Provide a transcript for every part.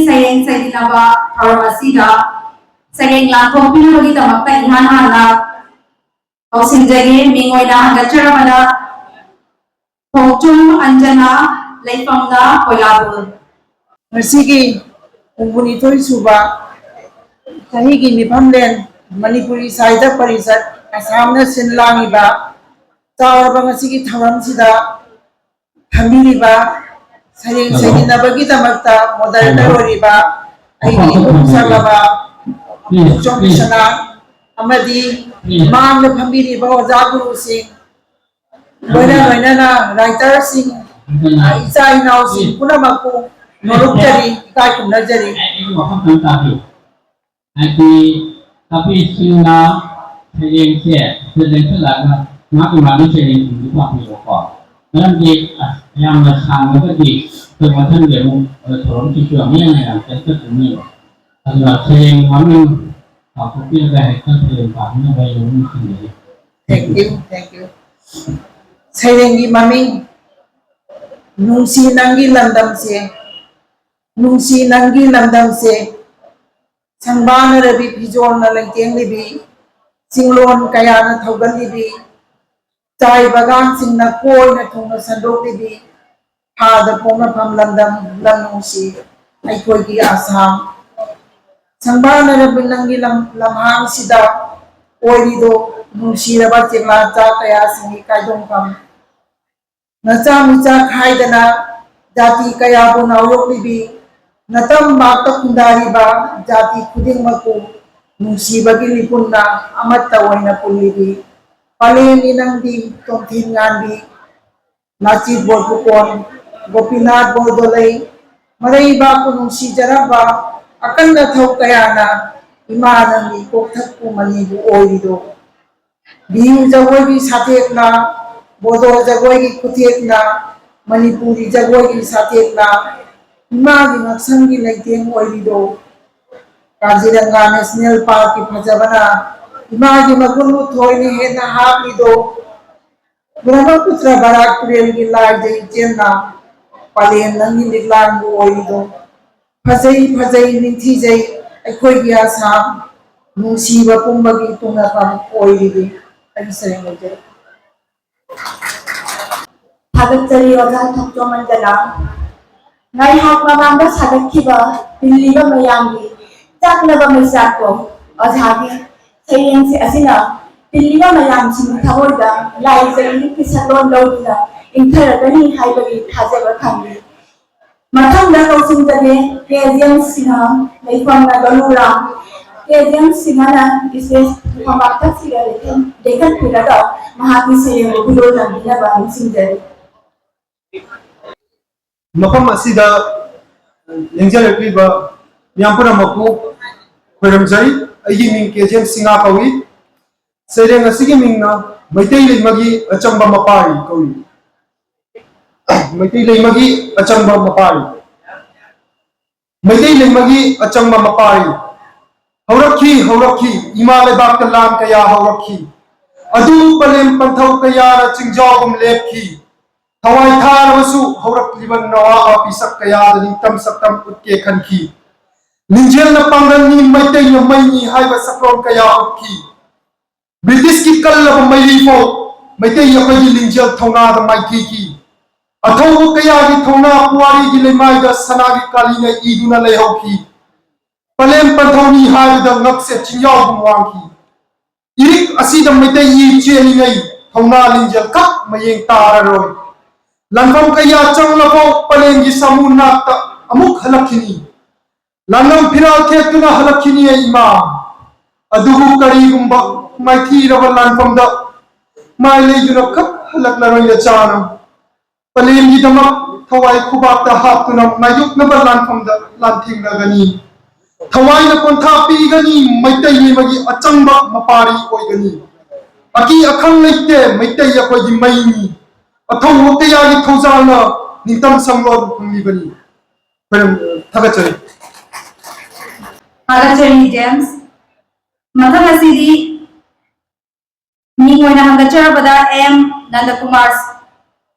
sayeng saydinaba Haramasiga sayeng Lanko Pinabagi Damakta Ihan Hana Hausinjagi Mingoina Hangacharabada Pokchum Anjana Laifamda Koyabul Masigi Umbunitoy Suba Tahigi Nipamden Manipuri Saida Parisat Asamna Sinlangiba Tawabang Masigi Tawam Sida Hamiriba Saying Saydinabagi Damakta Modalta Oriba Aigi Salaba Chomishana Amadi Mam the Pamiri Bawazabu Singh Buena Writer Singh Isa now Singh Punamaku Norukari Kaikum Najari tapi sina sayang saya sedang selama maka manusia yang hidup di bawah dalam di yang bersama tadi termasuk yang turun ke suaminya yang terkait ini adalah sayang kami aku pilih kita sayang kami bayu sendiri. Thank you. Sayang di mami nungsi nanggi landam se Sangbana Rabi Pijon na Langkeng Libi, Singlon Kaya na Thogan Libi, Chai Bagan Sing na Koi na Thong na Sandok Libi, Hada Pong na Pamlandam Lanong Si, ay Koi Ki Asam. Sangbana Rabi Langgi Lamhang Sida, Koi Lido, Nungsi Rabat Jengla Cha Kaya Singi Kaidong Pam. Nacha Micha Haidana, Jati Kaya Bunawok Libi, Natam Bata Kundari ba Jati Kuding Maku Nusibagi Lipunda Amat Tawai na Pulibi Palin inang di Tongtin Ngandi Nachi Borpukon Gopinath Bordolay Maray ba Kunung si Jaraba Akan na Thaw Kaya na Imanang di Koktat Kumanibu Oido Biyu Jagoy di Satek na Bodo Jagoy di Kutik na Manipuri Jagoy di Satek na Imagi Maksangi Laiteng Oilido Kaziranga National Park ki Phajabana Imagi Magulu Thoini Hena Haplido Brahmaputra Barak Kurel ki Lai Jai Chenna Palen Nangi Liglangu Oilido Phajai Ninthi Jai Aikoi ki Asam Nungsiba Pumbagi Tungakam Oilidi Ay Sareng Jai Hagatari Oza Thokto Manjala Ngai hak mamanga sadakhiba pilliba mayamgi chaknaba maisako ozhagi sayeng se asina pilliba mayam sing thawoida lai jai ki salon lawdina intharagani haibagi thajaba khambi mathangda kausin jane kejiam sinha leifamna galura kejiam sinhana vises phamakta sigare dekan piraga mahaki sayeng bulo lambina ba sing jare Mafam asida lengjal ekliba yampura maku khoiramjai aigi ming kejem singa kawi sereng asigi mingna maitai leimagi achamba mapari kawi maitai leimagi achamba mapari haurakhi imale bak lam kaya haurakhi adu palem panthau kaya ra chingjawum lepki Hawai thar wasu haurak liban nawa apisak kaya lingtam saktam utke khanki linjel na pangal ni maitai na maini haiba sakron kaya utki British ki kallaba maili fo maitai ya pai linjel thona da maiki ki athau kaya gi thona puari gi lemai da sanagi kali na iduna lei hauki palem panthoni hai da ngakse chinyaw bumwangki irik asida maitai yi cheni ngai thona linjel kak mayeng tararoi Lanfam kaya chang lafo palengi samuna ta amuk halakini lanam phiral khetuna halakini imam aduhu kari gumba maithi rawa lanfam da mai leijuna khap halaklaroi ya chana palengi damak thawai khubak ta haptuna mayuk na lanfam da lanthing ragani thawai na kontha pi gani maitai magi achangba mapari oigani aki akhang leite maitai ya koi maini Athong Kaya ni Thozana Nintam Samlod Libani. Tagachari James Mathamasidi Ningoina Hangacharabada M. Nandakumar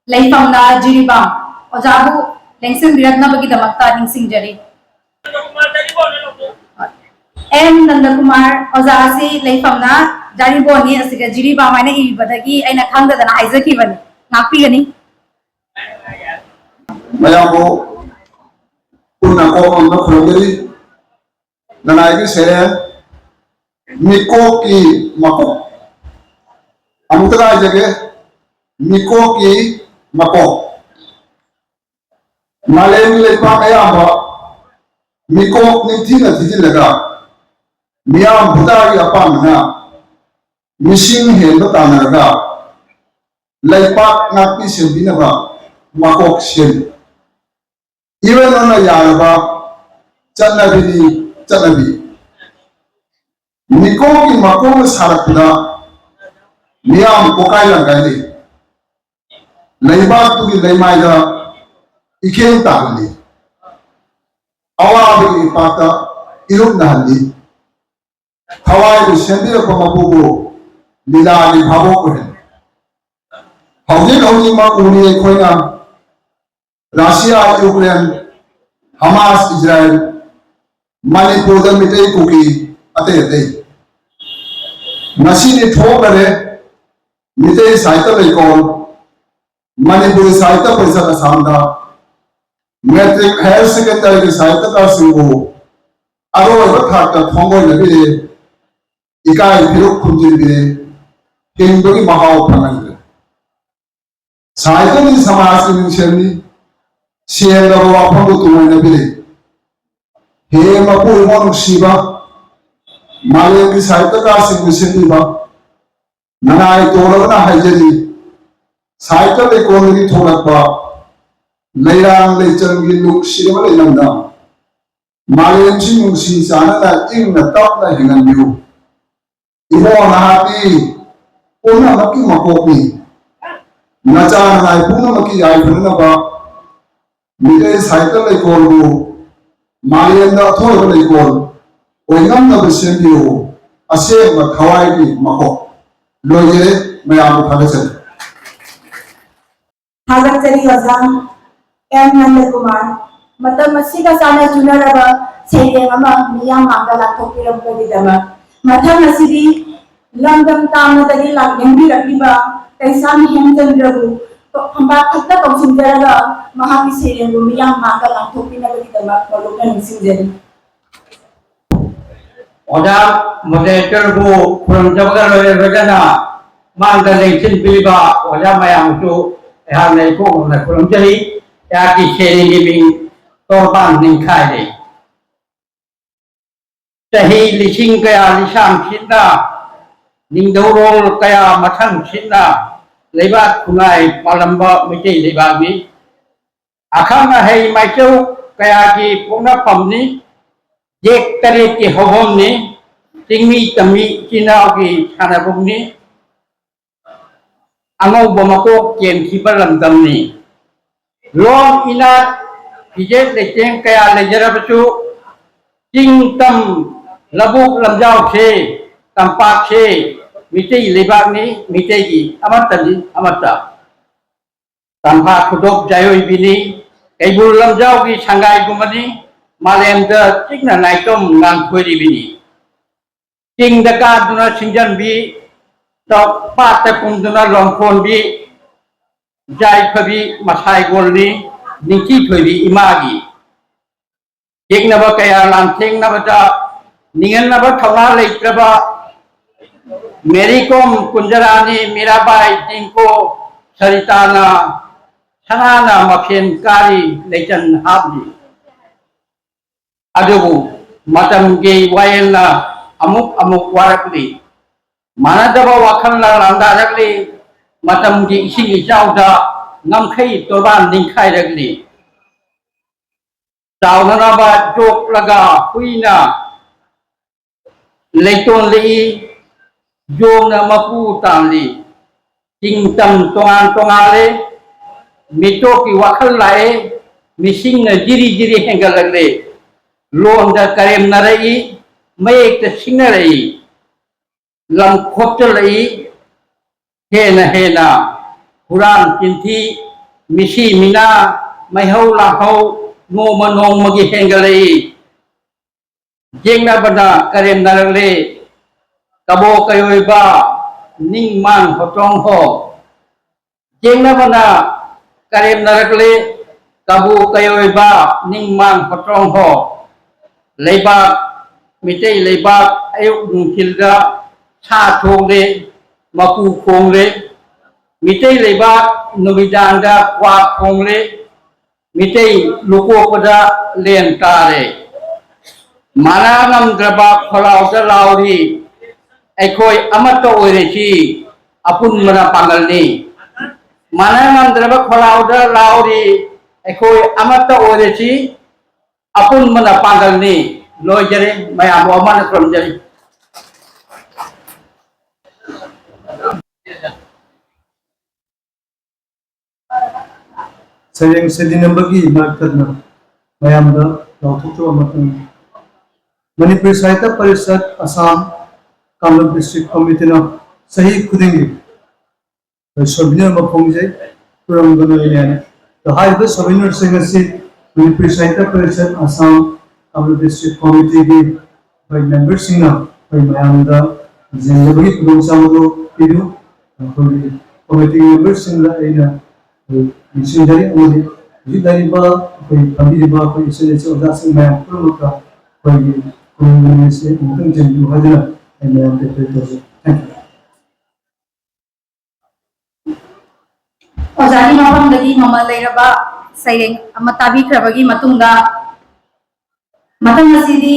Laifamna Jiribam Ojabu Lengsen Biratna Bagi Damakta Ning Singjari M Nandakumar ओजासी लेफमना जारीबोनी असिगा जिरीबा माइना इबदगी आइना खांगदना हाइजकीबनी नापीगनी मयामो पुना को अंग खुलगरी ननायगी से मिको की मको अमुतरा जगह मिको की मको मालेम लेपा मयामो मिको निथि नथि लगा मियाम बुदारी अपामना मिशिंग हेंबो तानरगा लेपाक नापी सेबिनबा मकोक सेम इवन on yaraba चन्नबी चन्नबी निको की मको सारकदा मियाम कोकाई लंगाई लेबाक तुगी लेमाइदा इखें तागली अवाबी पाता इरुम नहली हवाई सेंदी मबुबो लीलाली भावो कोहे हौजी मा उनी खोइना Russia Ukraine Hamas Israel Manipur Meitei Kuki अते अते नसीनी ठोकरे मिटे साहित्य लेकोल मणिपुर साहित्य परिषद असमदा मैट्रिक हायर सेकेंडरी के साहित्य का सिंगो अरोब थाकता खोंगो लगे इकाई फिरुक खुंजिल बिरे हिंदू की महाव फंगल साहित्य की समाज की मिशेनी शेर वाफम तुमने बिरे हे मपु मोन शिवा माले की साहित्य का सिंगुसेनीबा ननाई तोरगना हाइजरी साहित्य ले कोनगी थोरकबा लेरांग ले चंगी लुक शिरम ले नंदा माले ची मुंसी सानना इंग तपना हिंगनबियो इमो नहाती पूर्ण मकी मकोपी नचा ननाई पूर्ण मकी आई फनबा मिले साहित्य लेकोल को मालियंदा थोर लेकोल ओइनम न बसेबियो असे मथवाई की मको लोये मयाम फलसे हागचरी अजाम एम नंदकुमार मतम मसिका साना जुनरबा सेयेंग अमा मियाम मांगा लाथोकिरम कदिदमा मथम असिदी लंगम तामदगी लागेंबी रखिबा कैसाम हेमचंद्रबु तो हम्बा खत्ता कौसिंजरगा महाकी सेयेंग मियाम मांगा लाथोकिरम मलोकन निसिंजरी ओदा मॉडरेटर को फ्रॉम जबगर वजना मांगा लेकिन बिबा ओदा मयाम तो यहाँ नहीं को ना फ्रॉम जरी या कि शेयरिंग बिंग तो बांध नहीं खाए दे सही लिशिंग कया लिशाम चिन्ना निंदौरोल कया मथंग चिन्ना लेबाक खुनाई पालंबा मिटे लेबागी आखाना है माइचो कया की पुना पमनी एक तरह के होम ने तिंगमी तमी चिनाव की खाना बुमनी अंगो बमको केम की बलंदमनी लोग इना फिजे लेचें कया लेजरबचु चिंग तम लबुक लमजाव से तंपाक से मिटे लेबागनी मिटे की अमतनी अमता तंपा खुदोक जायो बिनी कैबुल लमजाव की संगाई गुमनी मालेम द चिकना नाइटम नांग खोरी बिनी चिंग दका दुना सिंजन बी तो पात पुंग दुना लंफोन बी जाय खबी मसाई गोलनी निकी खोरी इमागी एक नब कया लांथेंग नबदा निगन नब थौना लेत्रबा मेरी कोम कुंजरानी मीराबाई जिंको सरिताना सनाना मफेन कारी लेचन हाबी अदुबु मतम के वायना अमुक अमुक वारकली मानदबा वाखनला लांदारकली मतम की इसी इजाउदा नमखई तोबान निखाई रगली चावननाबा जोक लगा हुईना लेटोन ली जोंग मपू तांली चिंतम तोंगान तोंगाले मिटो की वाखल लाए मिसिंग न जिरी जिरी हेंगल लगले लोन द करेम न रही मयेक त सिंग रही लम खोट रही हे न हुरान चिंथी मिसी मिना मैहौ लाहौ नोम नोम की हेंगल रही जेंगनाबना करेम नरले कबो कयोइबा निंगमान होचोंग हो जेंगनाबना करेम नरले कबो कयोइबा निंगमान होचोंग हो लेबा मिटे लेबा अयुक नुखिलदा सा थोंले मकू खोंले मिटे लेबा नुबिदांगा क्वा खोंले मिटे लुकोपदा लेन तारे माना नमद्रबा खलाउदा लाउरी अखोई अमत ओइरेची अपुन मना पांगलनी माना नमद्रबा खलाउदा लाउरी अखोई अमत ओइरेची अपुन मना पांगलनी लोजरे मयाम अमन क्रमजरी सैयंग सेदिनबगी मार्कतना मयामदा लौथुचो मतन मणिपुर साहित्य परिषद असम कामरूप डिस्ट्रिक्ट कमिटी सही खुदिंगी सोबिनर मफोंजे पुरमगनोयने तो हाइबे सोबिनर सिंगसी मणिपुर साहित्य परिषद असम कामरूप डिस्ट्रिक्ट कमिटी की भाई मेंबर सिंगना भाई मयामदा जेंगबगी खुदोंसामदो पिदु कमिटी मेंबर सिंगला एना मिसिंजारी अमदि जिदारिबा कोई फंदिबा कोई इसेलेसे ओजासिंग मयाम पुरमका कोई से मुतंग जेंदु हाजना मयाम ते पेटोजे थैंक यू ओजानी मफमदगी ममल लेरबा सैरेंग अमा ताबिख्रबगी मतुंगा मतंग असिदी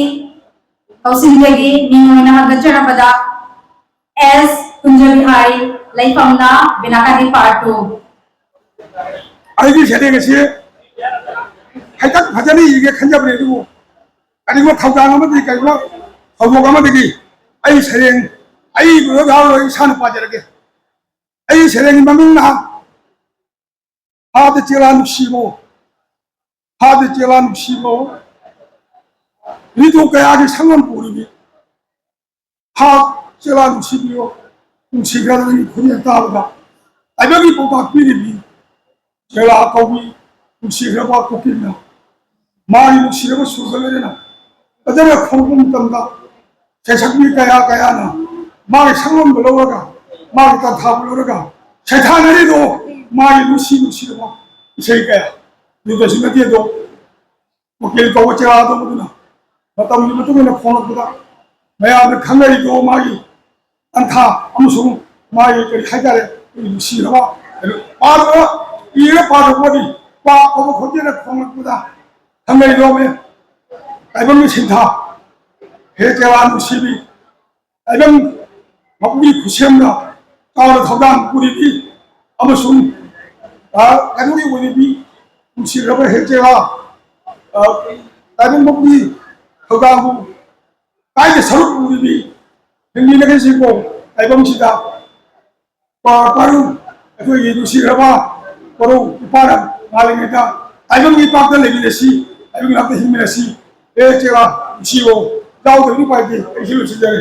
कौसिंगगी मिंगोइना हगचरबदा एस कुंजबिहारी लैफमना बिनाकादी पार्टू आइगी सेरेंग से हाइतक भजनी इगे खंजबरे दुगो अनिगो खौगांग अमदि कइबो खौबोग अमदि आई सेरेंग आई बुगाव रो इसान पाजरगे आई सेरेंग ममिंगना हाद चेलान शिबो रिदो कयागी संगम पुरिबि हाद चेलान शिबियो उसिगरनि खुनिया ताबा आइबगी पोपा पिरिबि चेला कौबि उसिगरबा कोकिना मारी उसिगरबा सुगलेना अदर खोंगुम तंदा सेसकमी कया कया ना मारी संगम बलोगा मारी तथा बलोगा सेठानरी दो मारी लुसी दो इसे कया निदोसी नदी दो वकील को चला दो मुदना मतम निमतुना फोन कुदा मैं आपने खंगरी दो मारी अंथा अमुसुम मारी करी हाइदारे लुसी रवा पारो ये पारो बदी पा को खोजे फोन कुदा खंगरी दो में आइबम सिंथा हे चेवान सिबि आइबम मकुबी खुसेमना काव थौदान पुरिबि अमसुम कानुरी वनिबि उसिरब हे चेवा आइबम मकुबी थौदान काइदे सरुप पुरिबि नंगि नगसिको आइबम सिदा पारु अखो ये उसिरबा परो पारा मालिंगदा आइबम की पाकदा लेगिलेसी आइबम लाते हिमिलेसी ए चेवा सिओ दाउ दनि पाइदे एसिलो सिजारे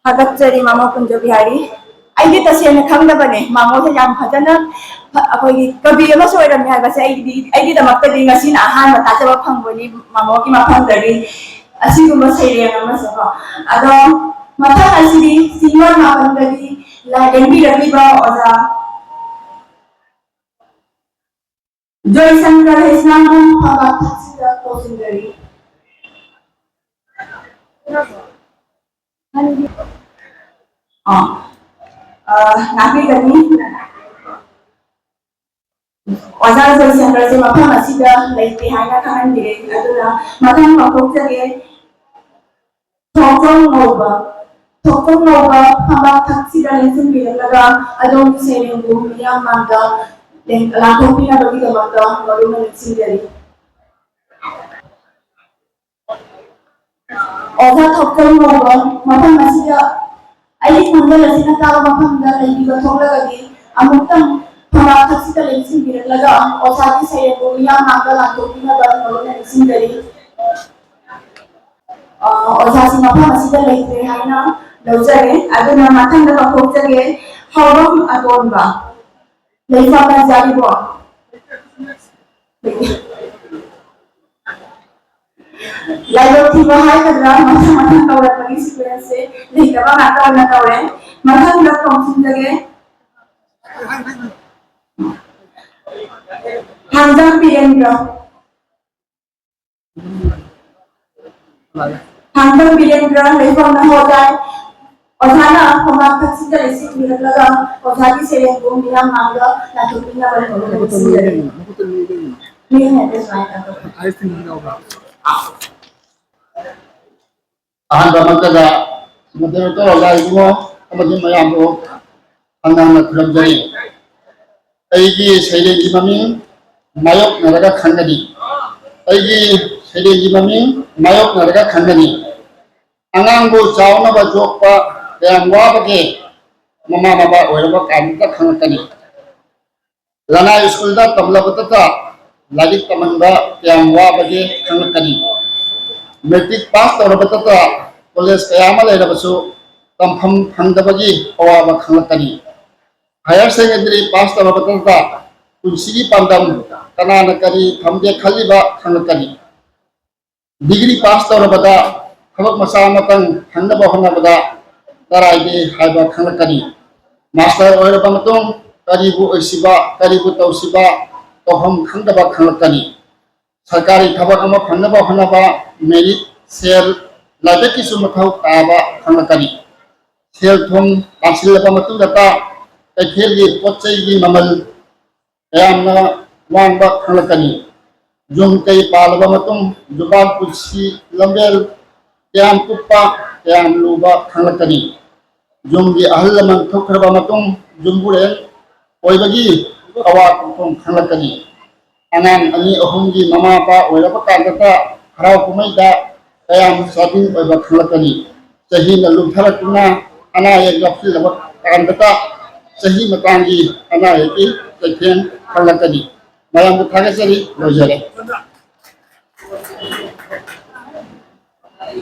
हगचरी मामो कुंजबिहारी आइदि तसेन खंगदबने मामो से याम फजना अखोई कवि अमा सोइरमे हाबसे आइदि दमक्तदि ngasiना अहान ताजबा फंगबनि मामो की मफंदरि असिगुम सैरेंग अमसको अदो मथा असिदि सिंगर मापंदरि ला एमबी रबिबा ओजा Joy Sangkar Hisnambung Haba Taksida Kosindari. Nabi kami Wazar Joy Sangkar se mapam asida laiti haina kahan dire aduna matang makok jage Tokong ngoba Haba Taksida lensin bilaga adong serengu miyang mangga lakukan pina bagi teman-teman baru mencintai. Orang thokkan ngoba, macam masih ya. Ayat mangga lesina tahu macam dah lagi berthokla lagi. Amutan hamba taksida lensin birak laga. Osaki saya bumiya mangga lakukan pina baru mencintai. Osasi macam masih dah lagi terhayana. Lauzare, ada nama macam dah berthok lagi. Hawam atau ba. Leifa kan jadi bo. layo tiba hai kadra matang tawat pagi sequence lehita ba ngata na tawren matang na kongsin jage hangjang birendra leifam na ho jai Ozana poma kaksi dari si biar laga ozadi sering bom bilang mangga lalu punya balik sendiri. Ini ada saya ahanda magtaga madero to lai mo amadi mayam ro anang na kramjari aigi saile ji mami mayok naraga khangani aigi saile ji mami mayok naraga khangani angang bo chauna ba jokpa yang wa bage mama baba oiraba kan ta khangani lana school da tabla batata lagi tamanga yang wa bage khangani metric pass tawra batata college kayama leira basu tampham phangdabagi awaba khangakani higher secondary pass tawra batata punsigi pandam kanana kari thamde khaliba khangakani degree pass tawra bada thabak masa matang phangdaba hona bada taraide haiba khangakani master oira bamatong karibu oisiba karibu tawsiba toham khangdaba khangakani सरकारी खबर अमा फंगबा हनबा merit cell लादकी सुमथौ ताबा खंगकनी cell थोम पासिलबा मतुदता कैथेलगी पोचैगी ममल यामना वांबा खंगकनी जुम कई पालबा मतुम जुबान pussy लंबेल याम कुप्पा याम लुबा खंगकनी जुमगी अहलमन थोखरबा मतुम जुमबुरेन ओइबगी अवा कुम खंगकनी anang ani ohumgi mama pa oiraba kagata harau kumaida kayam sabin oiba khalakani sahi na lumtharakuna ana ye gapsil laba kagata sahi matangi ana ye ki sekhen khalakani mayam thagasari lojare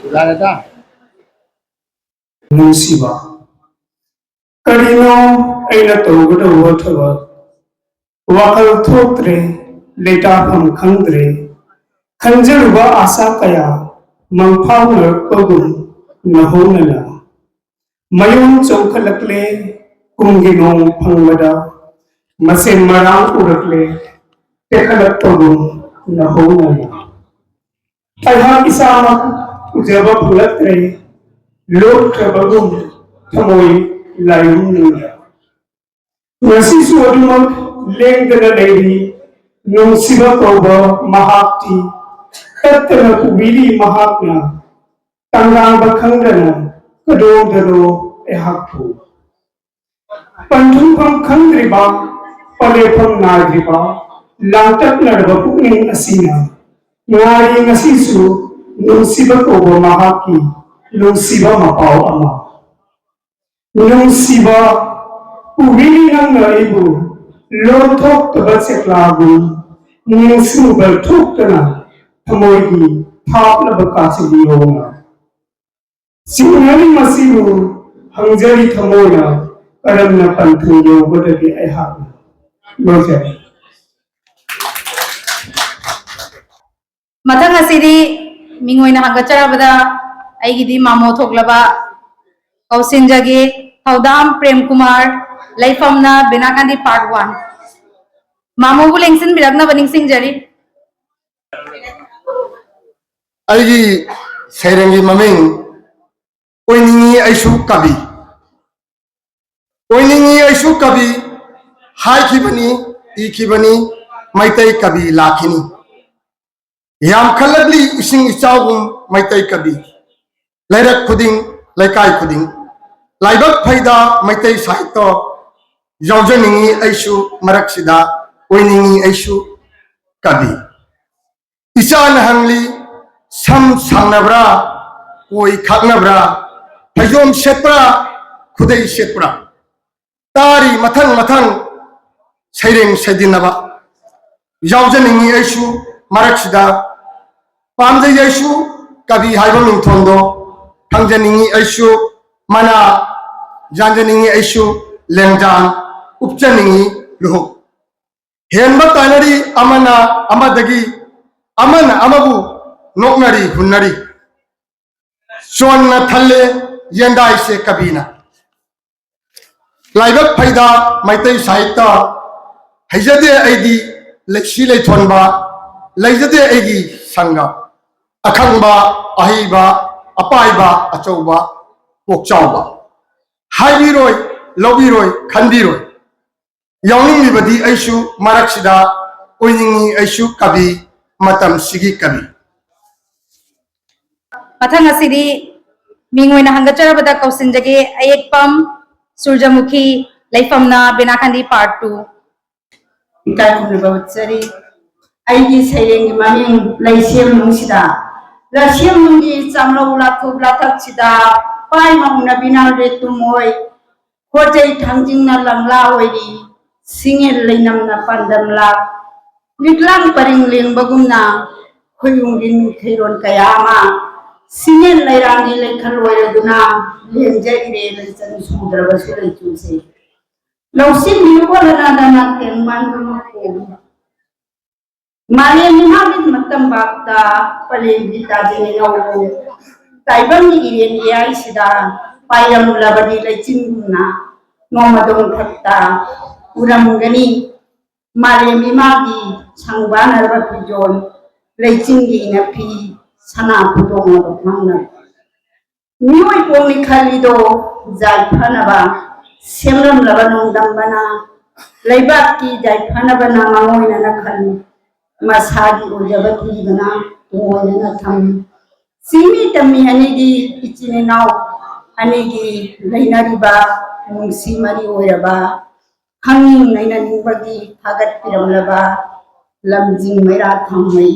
larada Musiba Karino aina tawgada wathaba wakal thotre लेटा हम खंगरे खंजरुबा आशा कया मंफाव नरपगुम नहोनला मयूं चौखलकले कुंगिनो फंगबदा मसे मरांग उरकले टेखलकपगुम नहोनला अहा किसामक उजबा फुलत्रे लोक खबगुम थमोई लायुम निया वसी सुअदुमक लेंगदना levy Nungsiba koba mahakti kattana kubili mahakna tangang bakhangana kadong dalo ehakpu panthum pam khandriba palefam nadriba langtak nadba pukning asina ngari ngasisu nungsiba koba mahaki nungsiba mapau ama nungsiba kubili nang naibu lothok tabatsek lagu Ningsu bertukna tamogi thapla bakasi diona sinari masibu hangjari tamoya karamna panthu yogoda bi aiha lojari matang asidi mingoina hagacharabada aigidi mamo thoklaba kausinjage thaudam prem kumar laifamna binakandi part 1 momo bu lengsin birakna baning singjari aigi sairangi maming oiningi aisu kabi hai kibani I kibani maitai kabi lakhini yam khalagli ising ichawum maitai kabi lairak khuding laikai khuding laibak phaida maitai sahitya yawjaningi aisu maraksida oiningi aisu kabi isan hangli sam sangnabra koi khaknabra phajom shepra khudai shepra tari mathang saireng saidinaba yawjaningi aisu maraksida pamjai aisu kabi haiba mingthondo thangjaningi aisu mana janjaningi aisu lengjan upchaningi luhuk henba tanari amana amadagi amana amabu नोकनरी हुन्नरी सोन थल्ले येंदाई से कबीना लाइबक फैदा मैतई साहित्य हैजदे ऐदी Lexi लेथोनबा लेजदे ऐगी संग अखंबा अहिबा अपाइबा अचौबा पोकचाउबा हाइबिरोय लौबिरोय खंदिरोय याउनिंगिबदी ऐसु मरक्सिदा ओइनिंगी ऐसु कवि मतम सिगी कवि मथंग असिदी मिंगोइना हंगचरबदा कौसिनजगे अयेकपम सूरजमुखी लैफमना बेनाखंडी part 2 इकाई खुनबवचरी आईगी सैरेंगी ममिंग लैसेम नुसिदा लैसेम नुंगी चामलो लाथु लाथाचिदा पाइ माउना बिना रे तुमोय खोजै थांजिंगना लंगला ओइरी सिंगे लैनमना पांदमला लिगलांग परिंग लेंबगुमना खुयुंगी खैरोन कयामा सिंगे लैरांगी लेखल ओइरदुना लेंजे इरे लचन समुद्रबसु लैचुसे लौसिन बियोलना दाना तेंमानगुमको माले निहाबित मतम बाक्ता पलेंगी ताजेने नौबो ताइबंगी इरेन याई सिदा पायम लबदी लैचिंगुना नोमदों थक्ता उरमगनी माले मिमागी संगबानरब फिजोन लैचिंगी नफी सना पुदोंग बखमांगना नियोय पोंग निखालिदो जायफानबा सेमरम लबनों दंबना लैबाक की जायफानबना मांगोयना नखल मसागी उजबती बना तोयना थम सिमी तमी अनेगी इचिने नाव अनेगी लैनरिबा मुंसी मरी ओयरबा खंगिंग लैननिबगी थागत पिरमलबा लमजिंग मेरा थमई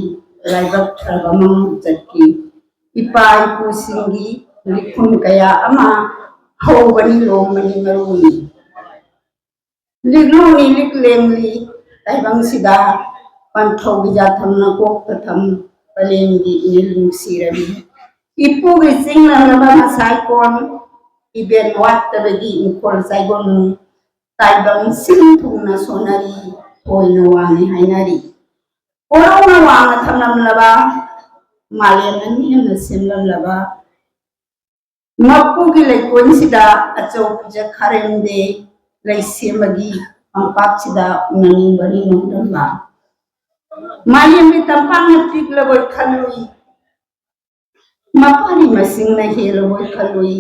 लाइबक थरबमं चक्की इपा इपुसिंगी लिखुन कया अमा हौबनी लोमनी मरुनी लिगलुनी लिगलेंगली ताइबंगसिदा पंथौगी जाथमना कोक्तथम पलेंगी इनिलुंगसिरबी इपुगी सिंगलबा मसाइकोन इबेन वात्तबगी इनकोल साइगोन ताइबंग सिंथुंगना सोनरी ओइनो वांगी हाइनारी ओराउना वांगा थमनमलबा मालेमनी न सिमलमलबा मप्पुगी लेकोनसिदा अचौ पिजा खारेंदे लैसेमगी अंपाक्सिदा उननिंबरी नोंदंबा मालेमबी तंपांगना पिगलबोय खलुई मपानी मसिंगना हेलबोय खलुई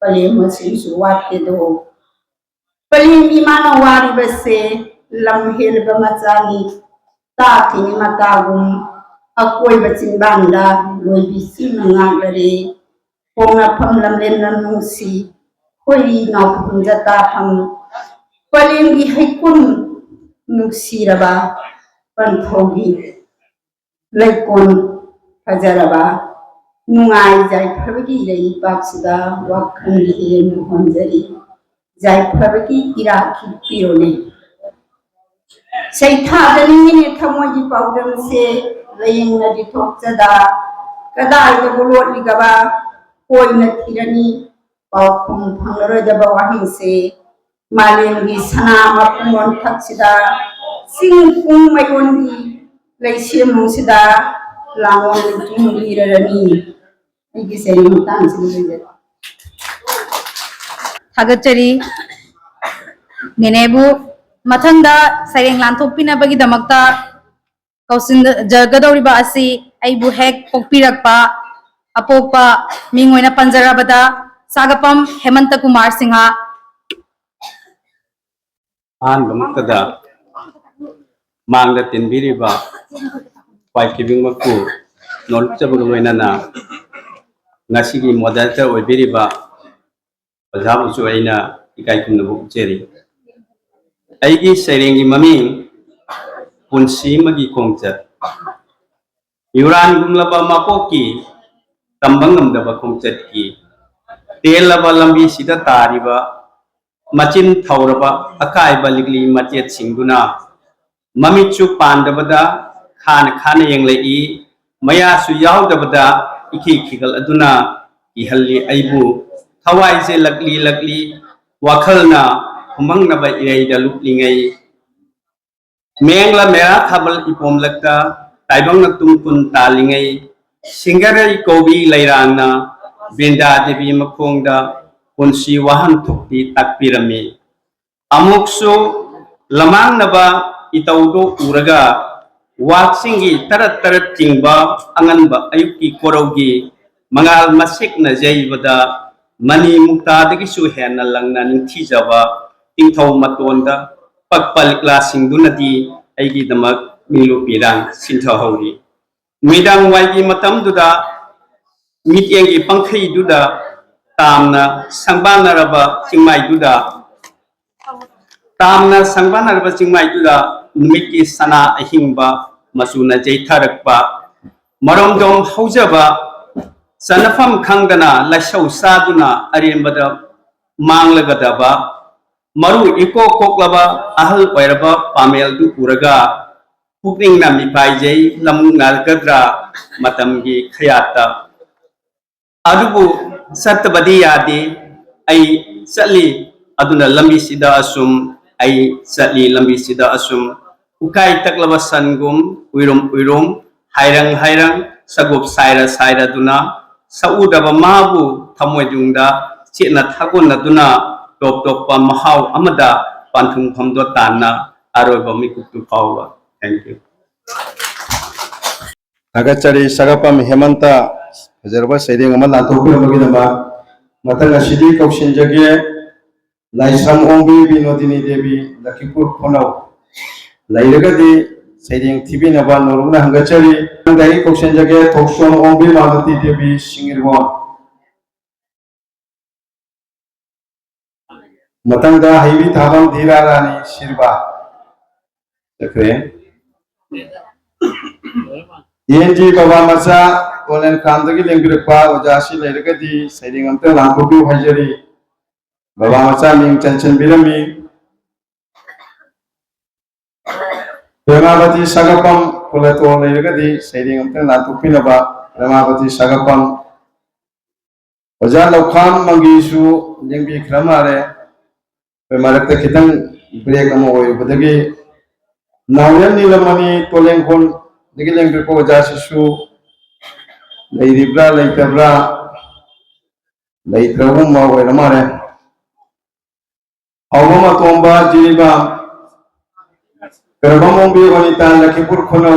पलेम मसिंसु वातेदो पलेम इमाना वारी बसे लम हेलबा मचानी ताकिनी मतागुम अकोई बचिंबांदा लोइबी सिंगनागरे पोंगना फम लमलेन नुसी खोई नाउपुन जता फम पलेंगी हैकुन नुसीरबा पंथोगी लैकोन फजरबा नुंगाई जायफबगी रई पाक्सिदा वाखन लिहेन होंजरी जायफबगी इराखी पिरोने सैथादनी थमोगी पाउदम से लयंग नदी थोक्चदा कदाय गबोलोट लिगबा कोई न थिरनी पाउखुम फंगरोदबा वाहिंग से मालेंगी सना मपुमोन थक्सिदा सिंगपुंग मयोंदी लैसेम मुसिदा लांगोन तुंगीररनी इगी सेरिंग तांसिंगे थागचरी नेनेबु मथंदा सैरेंग लांथोपिनबगी दमक्ता कौसिन जगदौरिबा असि आइबु हेक पोकपिरकपा अपोपा मिंगोइना पंजरबदा सागपम हेमंत कुमार सिंहा आन बमक्तदा मांगदा तिनबिरिबा पाइकिबिंग मकु नोलचबगलोइनाना ngasiगी moderator oibiriba pajabusu aina ikai kumnabu cheri aigi serengi maming punsi magi kongchat yuran gumlaba mapoki tambangam daba kongchat ki telaba lambi sida tariba machin thauraba akai baligli machet singduna mamichu pandabada khana yenglei maya su yaudabada iki khigal aduna ihalli aibu thawai se lakli wakhalna humangna ba ireida luplingai mengla mera thabal ipom lakta taibang na tungkun talingai Singarai Kobi Lairana, Binda Devi Makonda, Punsi Wahan Tukti Takpirami. Amukso Lamang Naba Itaudo Uraga, Watsingi Tarat Tarat Tingba, Anganba Ayuki Korogi, Mangal Masik na Jaivada, Mani Muktadagi Suhena Langna Tijava, Intau Matonda, Pagpal Klasing Dunadi, Aigi Damag, Milu Pirang, Sintahauri. Midang Waigi Matam Duda, Mityangi Pankhi Duda, Tamna, Sangbana Raba, Chingmai Duda, Tamna Sangbana Raba Chingmai Duda, Miki Sana Ahimba, Masuna Jaitarakba, Maromdom Haujaba, Sanafam Kangana, Lashaw Saduna, Arimbada, Manglagadaba, Maru Iko Koklaba, Ahal Wairaba, Pamel Du Uraga, Pukning Nami Paijay, Lamungal Gadra, Matamgi Kayata. Adubu Satabadi Yadi, ay Sali, Aduna Lambi Sida Asum, ay Sali Lambi Sida Asum, Ukay Taklabasan Gum, Uirum, Hairang, Sagup Saira Duna, Saudaba Mabu, Tamoyunda, Chitna Taguna Duna, Top Mahau Amada, Pantung Pamdotana, Aroba Mikutu Kawa. Thank you. Agachari Sagapam Hemanta, Zerba Seding Amanatoku Maginaba, Matanga Shidi Kokshin Jage, Laisam Ombi Binodini Devi, Lakipur Kono, Lairagadi, Seding Tibi Naban, Noruna Hangachari, Dai Kokshin Jage, Tokson Ombi Madati Devi, Singirwan. Matanga Hivi Tabam Dirarani, Shirba. Okay. Yenji Baba Masa, Olen Kandagi Lingripa, Ojashi Leragadi, Seding Amta Lambu Hajari, Baba Masa Ming Chanchan Birami, Ramavati Sagapam, Pulato Leragadi, Seding Amta Latupinaba, Ramavati Sagapam, Oja Lokam Mangisu, Lingbi Kramare, Ramarakta Kitang, Breakamo, Budagi, Nayan Nilamani, Tolengkon, Digiling Ripo Jassu, Lady Bra, Lady Bra, Lady Ravuma, Ramare, Auma Tomba, Jiriba, Karabambi, Vanita, Lakipur Kono,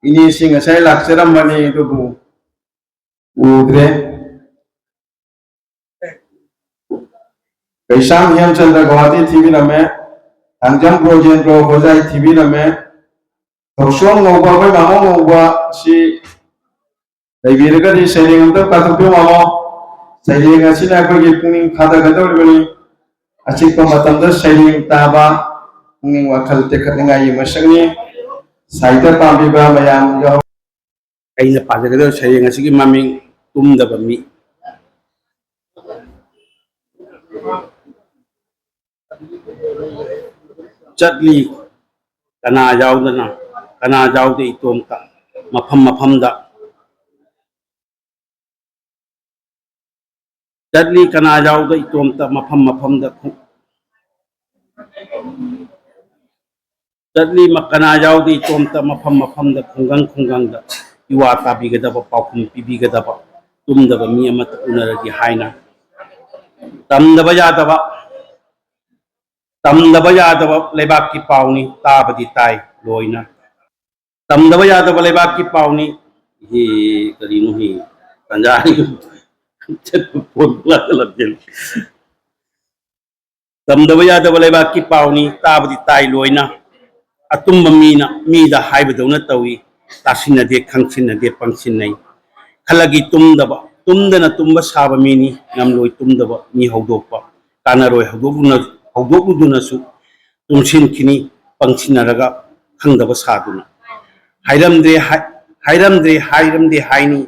Inising a Sailak ceremony to do. Udre Kaisam Yamchandra Gawati TV Name, Anjam Projendro Hozai TV Name. Toksong ngobwa mamo ngobwa si Daibiraga di Seding untuk Katupi mamo Seding asina ko gipung khada gadol bani Acik pematam Seding taba nging wakal tekat ngai masangni Saita pambiba mayam jauh Ay napagagado Seding asigi maming Bami. Chatli Kana jauh na Kana jauh di itom ka mapam da Dadli kana jauh di itom ta mapam da Dadli makana jauh di itom ta mapam da kunggang da iwata bigada pa paukum pibigada pa tumda ba mi amat unaragi haina tamda ba yada ba lebak ki pauni tabadi tai loina Tamdaba yada balebak ki pauni hi karino hi tanjani Tamdaba yada balebak ki pauni tabdi tai loina atumba mida haibadona tawi tasina de khangsinna de pangsinnai khalagi tumdana tumba saba mini namloi tumdaba mi hawdokpa kanaroi hawdokuduna su tumsin kini pangsinaraga khangdaba saduna Hairamde haini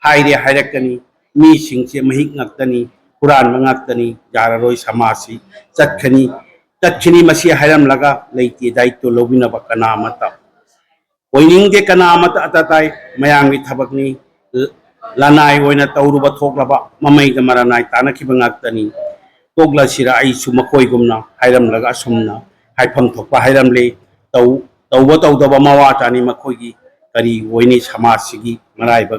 haire hairakani mi singse mahik ngaktani Quran mangaktani jararoi samasi chatkani masi hairam laga leiti daito lobina bakana mata oiningde kana mata atatai mayangi thabakni lanai oina tauruba thoklaba mamai da maranai tanaki bangaktani togla sira ai su makoi gumna hairam laga sumna haifam thokpa hairam le tauba tauba mawa tani makogi करी वोइनी समाज सिगी मराइब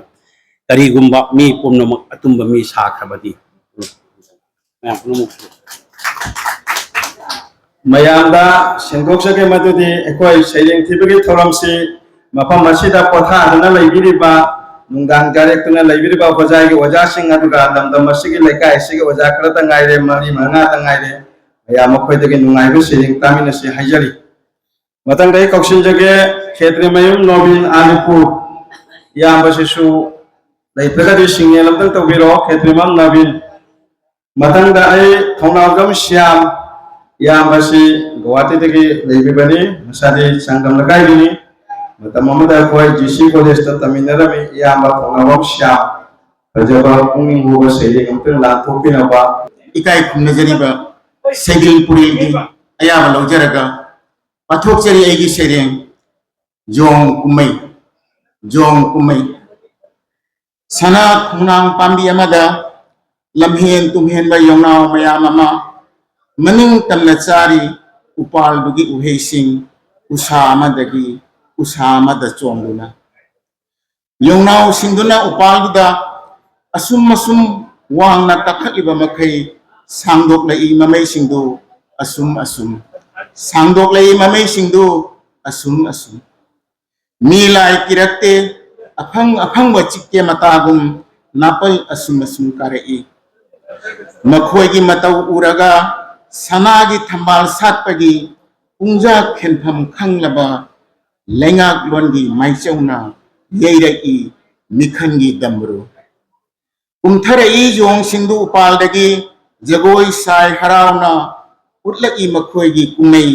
करीगुम्बा मी पुनमक अतुम्बा मी साखबदी मयामदा सेंदोक्सके मदुदी एकोय सैलें थिबगे थोरमसी मफम मसीदा पोथादना लैबिरिबा नुंगान गारेक्तुना लैबिरिबा ओजागे ओजासिंग अदुगा लमदम मसीगे लेकाय सिगे ओजा खरता ngaire mari manga ta ngaire maya मखोयदगे नुंगाइबे सैलें तामिनसी हाइजरी Matang दे कौशल जगे क्षेत्र मयूम नोबिन आलिपुर यामबसिसु लैत्रगदि सिंगे लमदंग तौबिरो क्षेत्र मम नवीन मतंग दा आई थौनागम श्याम यामबसि गुवाहाटी दगे लैबिबनी मसादि संगम लगाइबिनी मतम ममदा कोय जीसी कॉलेज ता तमिनरमी यामबा थौनागम श्याम फजबा पुंगिंग होबा सैले गमतन लाथोपिनबा इकाई खुनजरीबा सेगिल पुरीगी अयाबा लौजरगा पाथोकचरी एगी सेरेंग जोंग कुमई सना खुनांग पांबी अमदा लम्हेन तुम्हेन बा योंगनाव मयाम अमा मनिंग तमना चारी उपाल दुगी उहेसिंग उसा अमदगी उसा अमदा चोंगुना योंगनाव सिंगुना उपाल दुदा असुम असुम वांगना कखलिबा मखै सांगदोक लई ममै सिंगदु असुम सांगदोक लई ममै सिंगदु असुम मीलाई किरक्ते अफंग चिक्के मतागुम नापल असुम कारई मखोयगी मतौ उरगा सनागी थंबाल सातपगी पुंजा खेनफम खंगलबा लेंगाक लोनगी माइचौना येरई मिखनगी दमरू उमथरई जोंग सिंधु उपालदगी जगोई साय हरावना उtlaki मखोयगी कुमई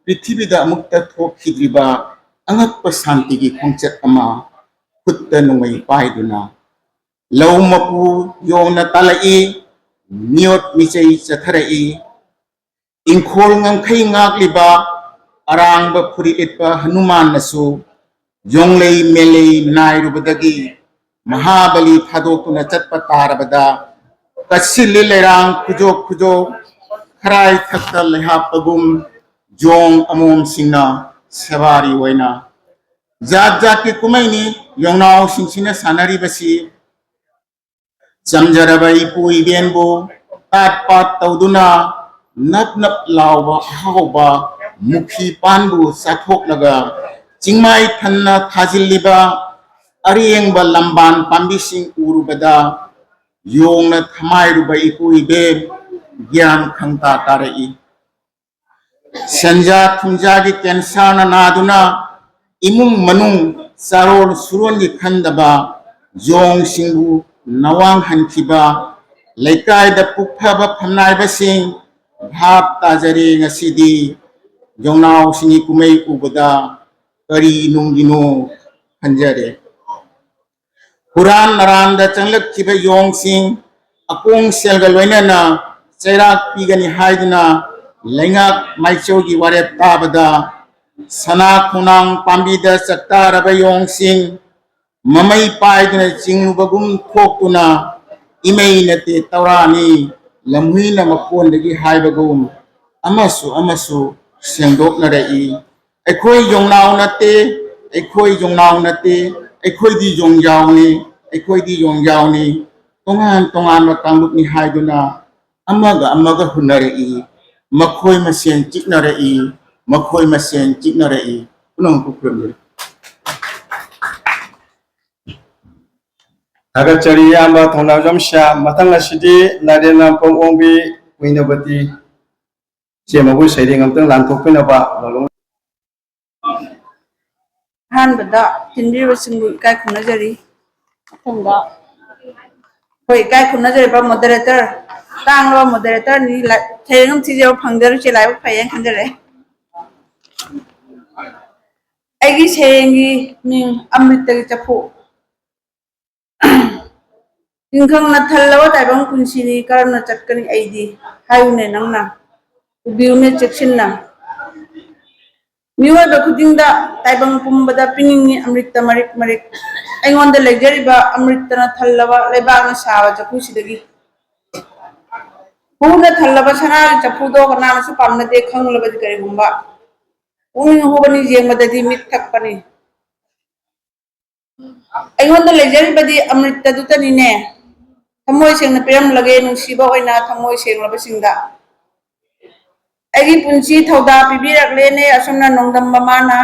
पृथ्वीदा अमुक्ता थोखिद्रिबा अंगक्पा शांतिगी खोंचत अमा खुत्ता नुंगई पाइदुना लौ मपु योना तलाई मियोट मिचई चथरई इंखोल ngangkhai ngakliba arangba phuri itpa hanuman nasu jonglei melei nairubadagi महाबली थादोक्तुना चटपा तारबदा कसिली लेरांग खुजो खराय थक्ता लेहापगुम जोंग अमोम सिंगना सेवारी वैना जात की कुमैनी योंगनाव सिंसिना सानारी बसी चमजरबा इपु इबेनबो तात पात तौदुना नप लावबा हावबा मुखी पानबु साथोक्लगा चिंगमाई थन्ना थाजिल्लिबा अरियंगबा लंबान पांबिसिंग उरुबदा योंगना थमाइरुबा इपु इबे ज्ञान खंगता तारई संजा थुंजागी कैंसर नादुना इमुंग मनुंग सारोल सुरोन की खंदबा जोंग सिंगु नवांग हंखिबा लेकाय द पुखबा फमनाइबसिंग भाप ताजरे ngasiदी जोंगनाव सिंगी कुमै उबदा करी नुंगिनो हंजरे पुरान नरांदा चंगलखिबा योंग सिंग अकोंग सेलगा लोइनाना चैराक पीगनी हाइदना लेंगाक माइचोगी वारे ताबदा सना खुनांग पांबीदा चक्ता रबयोंग सिंग ममई पाइदना चिंगबगुम थोक्तुना इमई नते तौरानी लम्हुइना मकोंदगी हाइबगुम अमसु सेंदोकनरई एखोय जोंगनाव नते एखोयदी जोंगजावनी तोंगान कांगुपनी हाइदुना अमगा हुनरई मखोय मसेन चिकनरई पुनः कुप्रमरे Agachari yamba thonawjam sha matang asidi nadena pongongbi winabati chemabu sairing amtang lanthokpina ba lalong Ahmad इकाई खुनजरी इकाई खुनजरी मॉडरेटर तांग मॉडरेटर थेरंग थीजे फंगदर चलाय फैयन खंजरे ऐगी सेंगी मिंग अमृत चफू इंखंग न थल्लव ताइबंग पुंसिनी करन चटकनी ऐदी हायुने नंगना उबिउने चेक्सिनना मियोय बखुदिंगदा ताइबंग पुंबदा पिनिंगनी अमृत मरिक ऐंगोंद लेजरिबा अमृतना थल्लवा लेबागना सावा चफुसिदगी हुना थल्लवा सना चफुदो कनानसु पामनदे खंगलबदि करिगुंबा उनिंग होबनी जेंगबददि मिट थक्पनी ꯑꯩꯉꯣꯟꯗ ꯂꯩꯖꯔꯤꯕꯗꯤ ꯑꯃ꯭ꯔꯤꯇꯗꯨꯇꯅꯤꯅꯦ ꯊꯃꯣꯏ ꯁꯦꯡꯅ ꯄꯤꯔꯝꯂꯒꯦ ꯅꯨꯡꯁꯤꯕ ꯑꯣꯏꯅ ꯊꯃꯣꯏ ꯁꯦꯡꯂꯕꯁꯤꯡꯗ ꯑꯩꯒꯤ ꯄꯨꯟꯁꯤ ꯊꯧꯗꯥ ꯄꯤꯕꯤꯔꯛꯂꯦꯅꯦ ꯑꯁꯨꯝꯅ ꯅꯣꯡꯗꯝ ꯃꯃꯥꯅ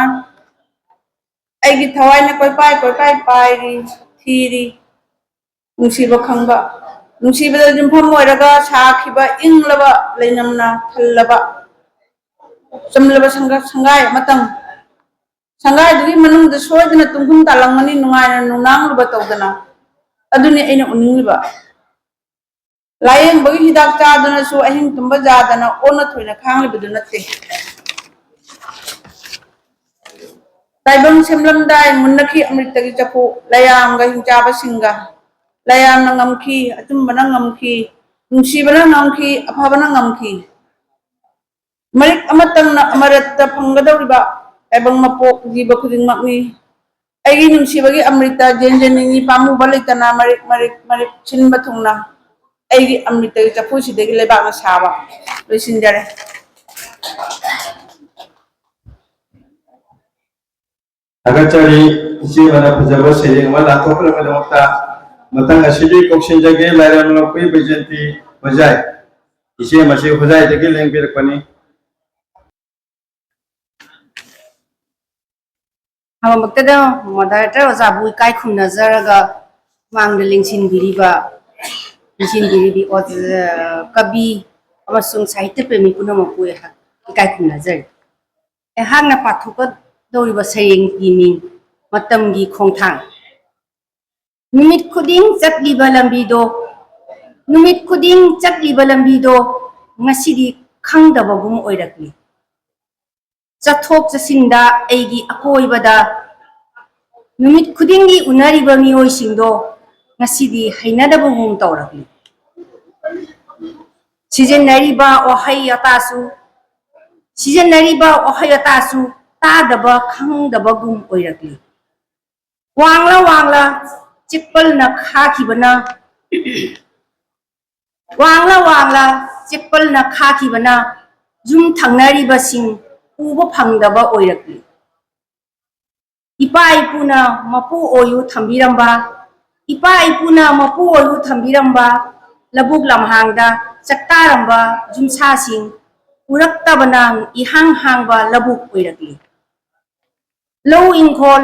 ꯑꯩꯒꯤ ꯊꯋꯥꯏꯅ ꯀꯣꯏꯄꯥꯏ ꯀꯣꯏꯄꯥꯏ ꯄꯥꯏꯔꯤ ꯊꯤꯔꯤ ꯅꯨꯡꯁꯤꯕ ꯈꯪꯕ ꯅꯨꯡꯁꯤꯕꯗ ꯌꯨꯝꯐꯝ ꯑꯣꯏꯔꯒ ꯁꯥꯈꯤꯕ ꯏꯪꯂꯕ ꯂꯩꯅꯝꯅ ꯊꯜꯂꯕ ꯆꯝꯂꯕ ꯁꯪꯒꯥꯏ ꯑꯃꯇꯪ ꯁꯪꯒꯥꯏꯗꯨꯒꯤ ꯃꯅꯨꯡꯗ ꯁꯣꯏꯗꯅ ꯇꯨꯡꯐꯝ ꯇꯥꯂꯪꯒꯅꯤ ꯅꯨꯡꯉꯥꯏꯅ ꯅꯨꯡꯅꯥꯡꯂꯨꯕ ꯇꯧꯗꯅ ꯑꯗꯨꯅꯤ ꯑꯩꯅ ꯎꯅꯤꯡꯂꯤꯕ ꯂꯥꯌꯦꯡꯕꯒꯤ ꯍꯤꯗꯥꯛ ꯆꯥꯗꯨꯅꯁꯨ ꯑꯍꯤꯡ ꯇꯨꯝꯕ ꯌꯥꯗꯅ ꯑꯣꯟꯅ ꯊꯣꯏꯅ ꯈꯥꯡꯂꯤꯕꯗꯨ ꯅꯠꯇꯦ ꯇꯥꯏꯕꯪ ꯁꯦꯝꯂꯝꯗꯥꯏ ꯃꯨꯟꯅꯈꯤ ꯑꯃ꯭ꯔꯤꯇꯒꯤ ꯆꯐꯨ ꯂꯌꯥꯝꯒ ꯍꯤꯡꯆꯥꯕꯁꯤꯡꯒ ꯂꯌꯥꯝꯅ ꯉꯝꯈꯤ ꯑꯆꯨꯝꯕꯅ ꯉꯝꯈꯤ ꯅꯨꯡꯁꯤꯕꯅ ꯉꯝꯈꯤ ꯑꯐꯕꯅ ꯉꯝꯈꯤ ꯃꯔꯤꯛ ꯑꯃꯇꯪꯅ ꯑꯃꯔꯠꯇ ꯐꯪꯒꯗꯧꯔꯤꯕ ꯇꯥꯏꯕꯪ ꯃꯄꯣꯛ ꯖꯤꯕ ꯈꯨꯗꯤꯡꯃꯛꯅꯤ ꯑꯩꯒꯤ ꯅꯨꯡꯁꯤꯕꯒꯤ ꯑꯃ꯭ꯔꯤꯇ ꯖꯦꯟꯖꯅꯤꯡꯉꯤ ꯄꯥꯝꯃꯨꯕ ꯂꯩꯇꯅ ꯃꯔꯤꯛ ꯃꯔꯤꯛ ꯃꯔꯤꯛ ꯁꯤꯟꯕ ꯊꯨꯡꯅ ꯑꯩꯒꯤ ꯑꯃ꯭ꯔꯤꯇꯒꯤ ꯆꯐꯨꯁꯤꯗꯒꯤ ꯂꯩꯕꯥꯛꯅ ꯁꯥꯕ ꯂꯣꯏꯁꯤꯟꯖꯔꯦ Agachari isi mana pejaba sering mana atau pada waktu matang asidi koksin jage layan lokui bejanti bajai isi masih bajai jage lembir pani ꯍꯧꯔꯛꯄꯗ ꯃꯣꯗꯔꯦꯇꯔ ꯑꯣꯖꯥꯕꯨ ꯏꯀꯥꯏ ꯈꯨꯝꯅꯖꯔꯒ ꯃꯥꯡꯗ ꯂꯦꯡꯁꯤꯟꯕꯤꯔꯤꯕ ꯀꯕꯤ ꯑꯃꯁꯨꯡ ꯁꯥꯍꯤꯇ꯭ꯌ ꯄ꯭ꯔꯦꯃꯤ ꯄꯨꯝꯅꯃꯛꯄꯨ ꯏꯀꯥꯏ ꯈꯨꯝꯅꯖꯔꯤ ꯑꯩꯍꯥꯛꯅ ꯄꯥꯊꯣꯛꯀꯗꯧꯔꯤꯕ ꯁꯩꯔꯦꯡꯒꯤ ꯃꯤꯡ ꯃꯇꯝꯒꯤ ꯈꯣꯡꯊꯥꯡ ꯅꯨꯃꯤꯠ ꯈꯨꯗꯤꯡ ꯆꯠꯂꯤꯕ ꯂꯝꯕꯤꯗꯣ ꯅꯨꯃꯤꯠ ꯈꯨꯗꯤꯡ ꯆꯠꯂꯤꯕ ꯂꯝꯕꯤꯗꯣ ꯉꯁꯤꯗꯤ ꯈꯪꯗꯕꯒꯨꯝ ꯑꯣꯏꯔꯛꯂꯤ ꯆꯠꯊꯣꯛ ꯆꯠꯁꯤꯟꯗ ꯑꯩꯒꯤ ꯑꯀꯣꯏꯕꯗ ꯅꯨꯃꯤꯠ ꯈꯨꯗꯤꯡꯒꯤ ꯎꯅꯔꯤꯕ ꯃꯤꯑꯣꯏꯁꯤꯡꯗꯣ ꯉꯁꯤꯗꯤ ꯍꯩꯅꯗꯕꯒꯨꯝ ꯇꯧꯔꯛꯂꯤ ꯁꯤꯖꯤꯟꯅꯔꯤꯕ ꯋꯥꯍꯩ ꯋꯥꯇꯥꯁꯨ ꯇꯥꯗꯕ ꯈꯪꯗꯕꯒꯨꯝ ꯑꯣꯏꯔꯛꯂꯤ ꯋꯥꯡꯂ ꯋꯥꯡꯂ ꯆꯤꯛꯄꯜꯅ ꯈꯥꯈꯤꯕꯅ ꯌꯨꯝ ꯊꯪꯅꯔꯤꯕꯁꯤꯡ ꯎꯕ ꯐꯪꯗꯕ ꯑꯣꯏꯔꯛꯂꯤ ꯏꯄꯥ ꯏꯄꯨꯅ ꯃꯄꯨ ꯑꯣꯏꯌꯨ ꯊꯝꯕꯤꯔꯝꯕ ꯂꯕꯨꯛ ꯂꯝꯍꯥꯡꯗ ꯆꯛꯇꯥꯔꯝꯕ ꯌꯨꯝꯁꯥꯁꯤꯡ ꯎꯔꯛꯇꯕꯅ ꯏꯍꯥꯡ ꯍꯥꯡꯕ ꯂꯕꯨꯛ ꯑꯣꯏꯔꯛꯂꯤ ꯂꯧ ꯏꯪꯈꯣꯜ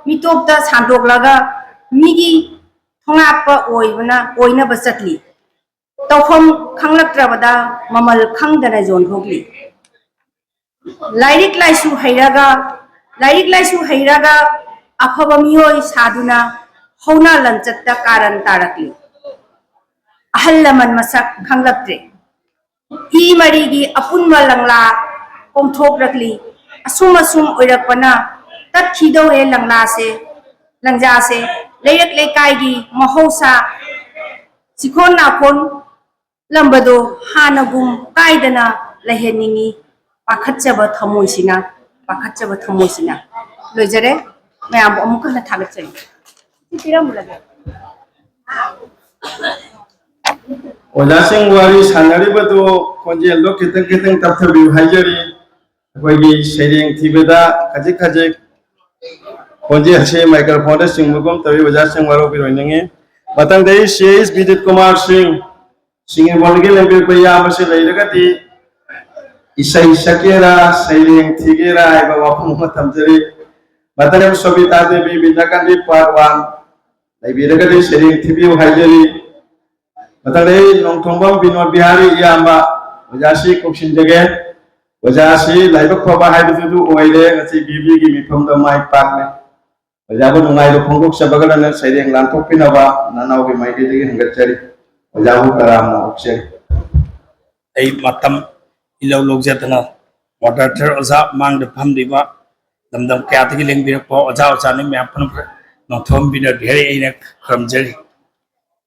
ꯃꯤꯇꯣꯞꯇ ꯁꯥꯟꯗꯣꯛꯂꯒ ꯃꯤꯒꯤ ꯊꯣꯉꯥꯛꯄ ꯑꯣꯏꯅꯕ ꯆꯠꯂꯤ ꯇꯧꯐꯝ ꯈꯪꯂꯛꯇ꯭ꯔꯕꯗ ꯃꯃꯜ ꯈꯪꯗꯅ ꯌꯣꯟꯊꯣꯛꯂꯤ ꯂꯥꯏꯔꯤꯛ ꯂꯥꯏꯁꯨ ꯍꯩꯔꯒ ꯑꯐꯕ ꯃꯤꯑꯣꯏ ꯁꯥꯗꯨꯅ ꯍꯧꯅ ꯂꯟꯆꯠꯇ ꯀꯥꯔꯟ ꯇꯥꯔꯛꯂꯤ ꯑꯍꯜ ꯂꯃꯟ ꯃꯁꯛ ꯈꯪꯂꯛꯇ꯭ꯔꯦ ꯏ ꯃꯔꯤꯒꯤ ꯑꯄꯨꯟꯕ ꯀꯣꯝꯊꯣꯛꯂꯛꯂꯤ ꯑꯁꯨꯝ ꯑꯣꯏꯔꯛꯄꯅ ꯇꯠꯈꯤꯗꯧꯔꯦ ꯂꯪꯖꯥꯁꯦ ꯂꯩꯔꯛ ꯂꯩꯀꯥꯏꯒꯤ ꯃꯍꯧꯁꯥ ꯁꯤꯈꯣꯟ ꯅꯥꯈꯣꯟ ꯂꯝꯕꯗꯣ ꯍꯥꯟꯅꯒꯨꯝ ꯀꯥꯏꯗꯅ ꯂꯩꯍꯟꯅꯤꯡꯉꯤ पाखꯠꯆꯕ ꯊꯃꯣꯏꯁꯤꯅ ꯂꯣꯏꯖꯔꯦ ꯃꯌꯥꯝꯕꯨ ꯑꯃꯨꯛ ꯍꯟꯅ ꯊꯥꯒꯠꯆꯔꯤ ꯄꯤꯔꯝꯃꯨꯂꯒꯦ Ojasing wari sanari batu konjel lo kiteng tapthabi haijari koigi sering tibeda kajik konjel se microphone da singmugom tabi ojasing waro biroinenge matang dai CS Vidit Kumar Singh bolge lembe ko ya amase leiragati isai sakera sering tigera iba wapung matamjari matang sobita devi binakandi part 1 dai biragati sering tibi haijari matang nongthombam Binod Bihari Iyamba Ojasi koksin jage Ojasi laibak phaba haibudu oile ngasi bibi gi mifamda mai pakne Ojabu nungai lo phongok sabagala saireng lantok pinaba nanau gi mai gi hangachari Ojabu karamna okse ai matam ilau logjatana moderator oza mang de phamdiba damdam kya tigi lengbir po oza ni me aphan nongthom Binod Bihari aina kramjari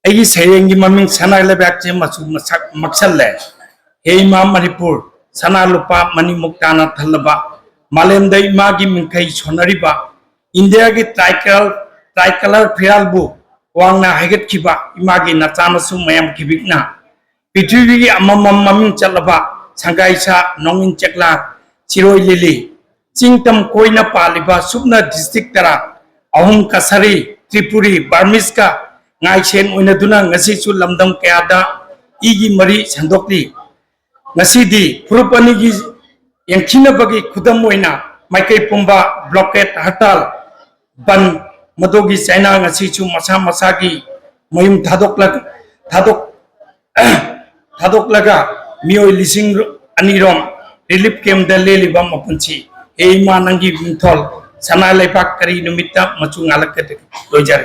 Agi sayang maming sana lebak je maksale hei ma Manipur sana lupa mani muktana thalaba malem dai magi mingkai sonariba India gi tricolor firalbu wangna haigat kiba imagi nachama su mayam kibikna pithribi gi maming chalaba sangai sa nongin chekla chiroi lili चिंगतम कोइना पालिबा सुपना district तरा अहुम कसरी Tripuri Burmese का ngaisen oina duna ngasi chu lamdam kayada igi mari sandokli ngasi di purupani gi yankhina bagi khudam oina maikai pumba blockade hartal ban madogi china ngasi chu masa masa gi mayum thadok laga mioi lising anirom relief camp da leliba mapunchi eima nangi bimthol sana lepak kari numitta machu ngalak lojar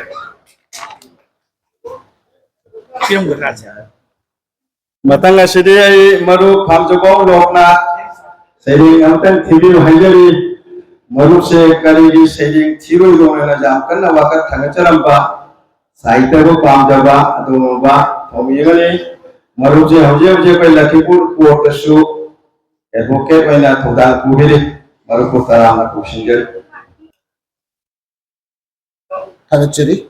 Film berkaca. Matang asidi ay maru pamjobo lokna sering amten TV hajari maru se kari sering thiru dona jam kana wakat thangacharam ba saita ko pamjaba adu ba thomiyani maru je hoje pe Lakhipur court su advocate baina thoda kubiri maru ko tarama ko sinjar Hagachari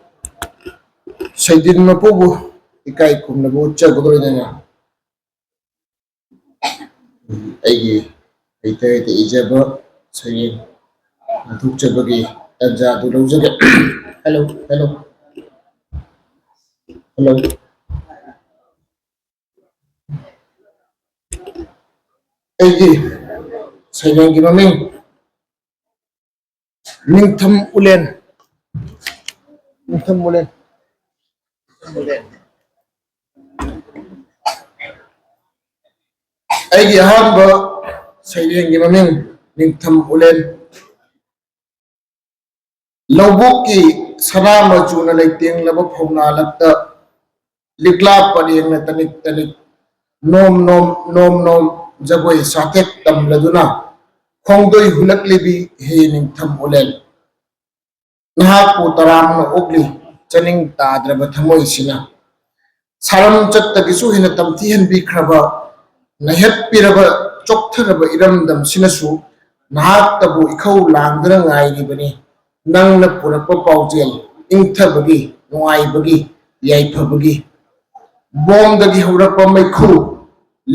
Saidin Mapubu ikai kumna bu chagogro na aigi ite ijaba sayin atuk chabagi anja du lojaga hello aigi sayin gi maming Ningtham Ulen Aigi ahamba sayin gi maming Ningtham Ulen Lawbuki sarama chuna laiting laba phongna lakta likla pading na tanik nom jagoi saket tam laduna khongdoi hulaklibi he Ningtham Ulen nahaku taram na ogli chaning tadraba thamoi sina saram chattagisu hina tamthihan bi khraba nahet piraba choktharaba iramdam sinasu nahak tabu ikhau langdra ngai ribani nangna purakpa paujel ingthabagi nuaibagi yaiphabagi bomdagi haurakpa maikhu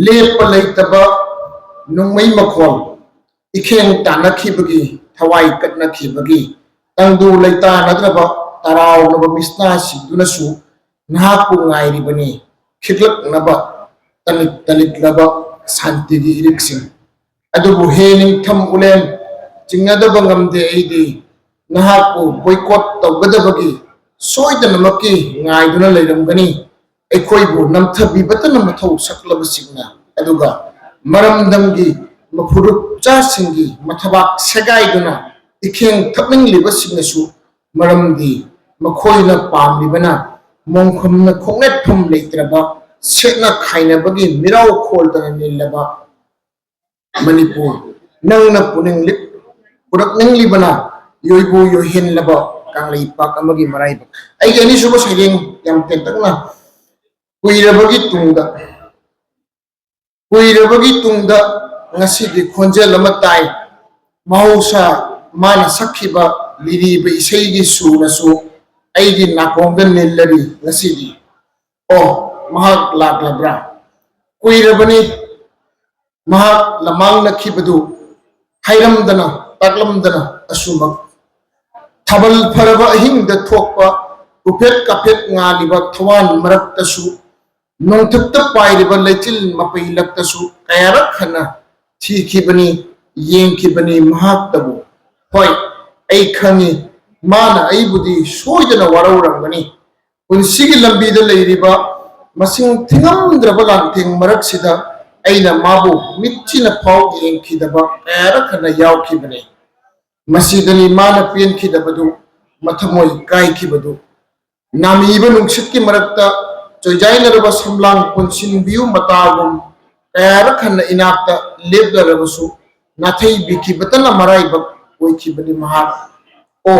lepa leitaba nungmai makhol ikheng tanakhibagi thawai katnakhibagi tangdu leita nadraba tarau naba misna sigdunasu nahaku ngai ribani khiklak naba tanik laba santigi iriksing adubu he Ningtham Ulen chingadaba ngamde aidi nahaku boycott tawgadabagi soidanamaki ngaiduna leiramgani aikhoibu namthabibatan mathau saklabasingna aduga maramdamgi mafurup chasingi mathabak segaiduna ikheng thapninglibasingnasu maramdi makhoina pamlibana mongkhomna khongnephum leitraba sekna khainabagi mirau kholdana nilaba Manipur nangna puninglik purakninglibana yoibu yohin laba kanglei pak amagi marai ai gani suba sailing yam tentakna kuirabagi tungda ngasi di khonjel lamatai mahausa mana sakhiba liriba isaigi sunasu aigi nakongda nillari ngasi di oh mahak laklabra kuirabani mahak lamang nakhibadu hairamdana taklamdana asumak thabal pharaba ahingda thokpa upet kapet ngaliba thwan maraktasu nongthukta pairiba leichil mapailaktasu kayara khana thikibani yengkibani mahak tabu hoi ai khangi mana aibudi soidana warauramgani punsigi lambida leiriba masing thingamdraba lanthing maraksida aina mabu mitchina phau yengkhidaba kayara khana yaukibani masidani mana penkhidabadu mathamoi kaikhibadu namiba nungshitki marakta choijainaraba samlang punsin biu matagum kayara khana inakta lebdarabasu nathai bikhibatana maraibak oikhibani mahak o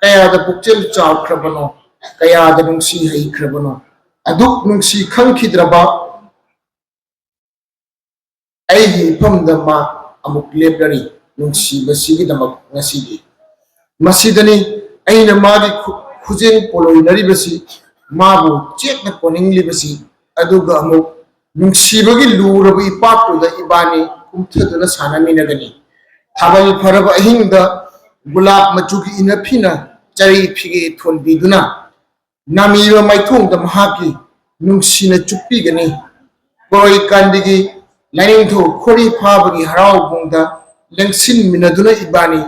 kayada pukchel chawkhrabano kayada nungsi haikhrabano aduk nungsi khangkhidraba aigi famda ma amuk lebdari nungsi basigi damak ngasidi masidani aina magi khujeng poloi nari basi mabu chekna koningli basi aduga amuk nungsi bagi lurabi ipaku da ibani kumthaduna sanami nagani थाबल फरब अहिंग गुलाब मचू की इनफीना चरी फिगे थोलबीदुना नामीबा माइथोंग the महाकी नुंगसीना चुप्पीगनी बोई कांदिगी लाइनिंगथो खोरी फाबगी हराव बोंगदा लेंगसिन मिनदुना इबानी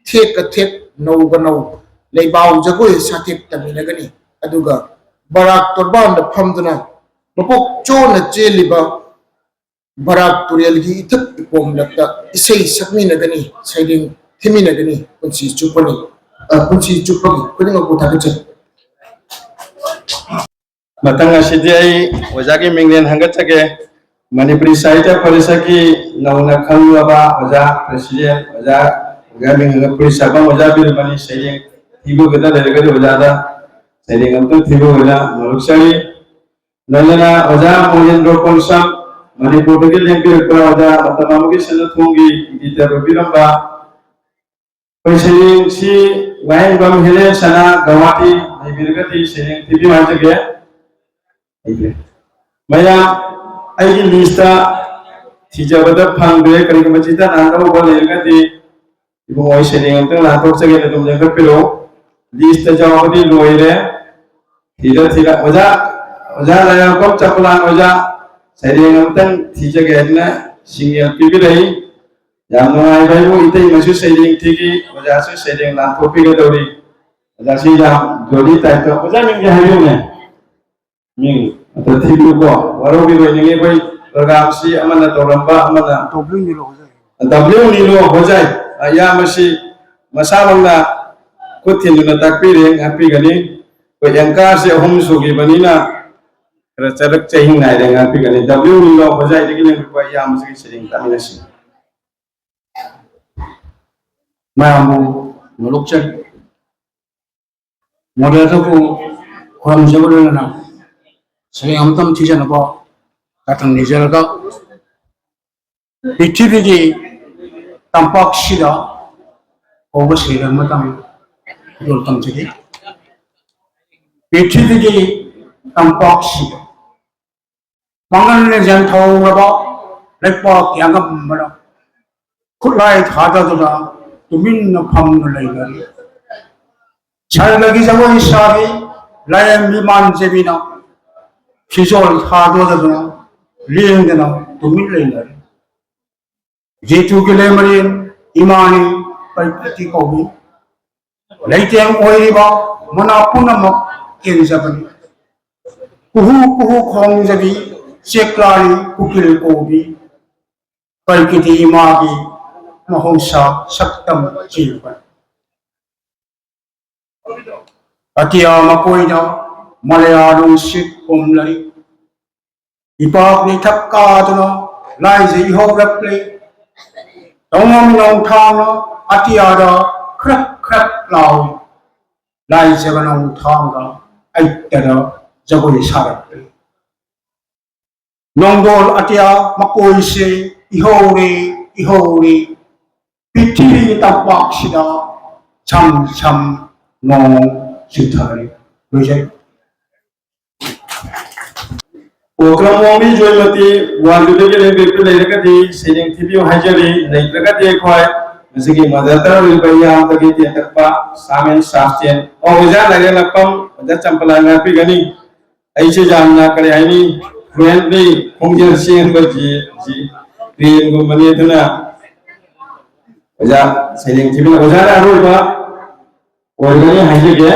थेक थेक नौबा नौ लेबाव जगोय साथेक तमिनगनी अदुगा Barack तोरबान the फमदुना मपोक चोना चेलिबा Barack तुरेलगी इथक इपोमलक्ता इसै सकमिनगनी selling थिमिनगनी पुंसी चुपनी पुंसी चुपगी खुदिंग को थागचे मतंग असिदि आई ओजागी मिंगलेन हंगचगे मणिपुरी साहित्य परिषद की नौना खलुबा ओजा प्रेसिडेंट ओजा गामिंग मणिपुरी सभा ओजा बिरमणि सैलिंग थिबो गदा लेगदि ओजादा सैलिंग अंत थिबो गदा मरुक्षरी नलना ओजा मोहेंद्र कोनसम मणिपुर के लेंबिरक ओजा मतमामुगी सनथुंगी इदितर बिरंबा पैसैलिंग सी वाइन बम हेले सना गवाती बिरगति सैलिंग थिबि माजगे मया आई लिस्टा थिजबद फंगदे करिगमचिता नानो बोलेगति इबोय सेलिंग अंत लाथोक सगे तुम जंग पिरो लिस्ट जावदी लोइरे थिरा थिरा ओजा ओजा लाया कब चपलान ओजा सेलिंग अंत थिजगे न सिंगल पिबि रही यानो आई भाईबो इते मसु सेलिंग थिगी ओजा सु सेलिंग लाथोक पिगे दौरी ओजा सि जा जोड़ी ताइतो ओजा मिंगे हायो ने मिंग तो ठीक को वारो भी कोई नहीं कोई प्रोग्राम सी अमन तोरंबा अमन डब्ल्यू नीलो हो जाए या मसी मसामंगा कुथिन न तकपीरे ngappi gani ko yanka se hom sugi banina ra charak chahin nai re ngappi gani w नीलो हो जाए लेकिन को या मसी सिरिंग तामिनसी mayamu mulukchan moderator ko kham jabalana सही हमतम चीज़ न बो कतन निजर का पृथ्वी की तंपाक शिरा ओबस के मतम दोलतम चीज़ पृथ्वी की तंपाक शिरा मंगल ने जन थाओ रबा लेपाक यांगम मरा खुलाई थादा दुरा तुमिन न फम न लेगर छल लगी जगो इशारे लायम विमान जेबिना फिजोल थादोदना लेंगना तुमिन लेंगर जेतु के लेमरिन इमानी परिपति कोबी लेतेंग ओइबा मना पुनमक केंजबनी कुहु कुहु खोंजबी चेक्लारी कुकिल कोबी परिपति इमागी महौसा सक्तम जीवन अतिया मकोइना मलयालम सिट कोमलाई इपाक नि थक्का दनो लाइजे इहोरप्ले तोंगम नों थांग अतियादा खरक खरक लाउ लाइजे गनों थांग आइतरा जगोई सारप्ले नोंगोल अतिया मकोइ से इहोरे पृथ्वी तंपाक सिदा छम छम नों सिथारे बुझाई ओक्रमोमी जोयमती वालुदे के लेंगे पे लेकर दी सेलिंग थिबियो हाजरी नहीं लगा दे खोए जैसे कि मदरता विल बयाम तक के तकपा सामेन शास्त्रियन और वजह लगे लपम वजह चंपलांगा पे गनी ऐसे जानना करे आईनी फ्रेंडली होंगे शेयर बजी जी क्रिएट को बने तना वजह सेलिंग थिबियो वजह ना रोबा और गनी हाजरी के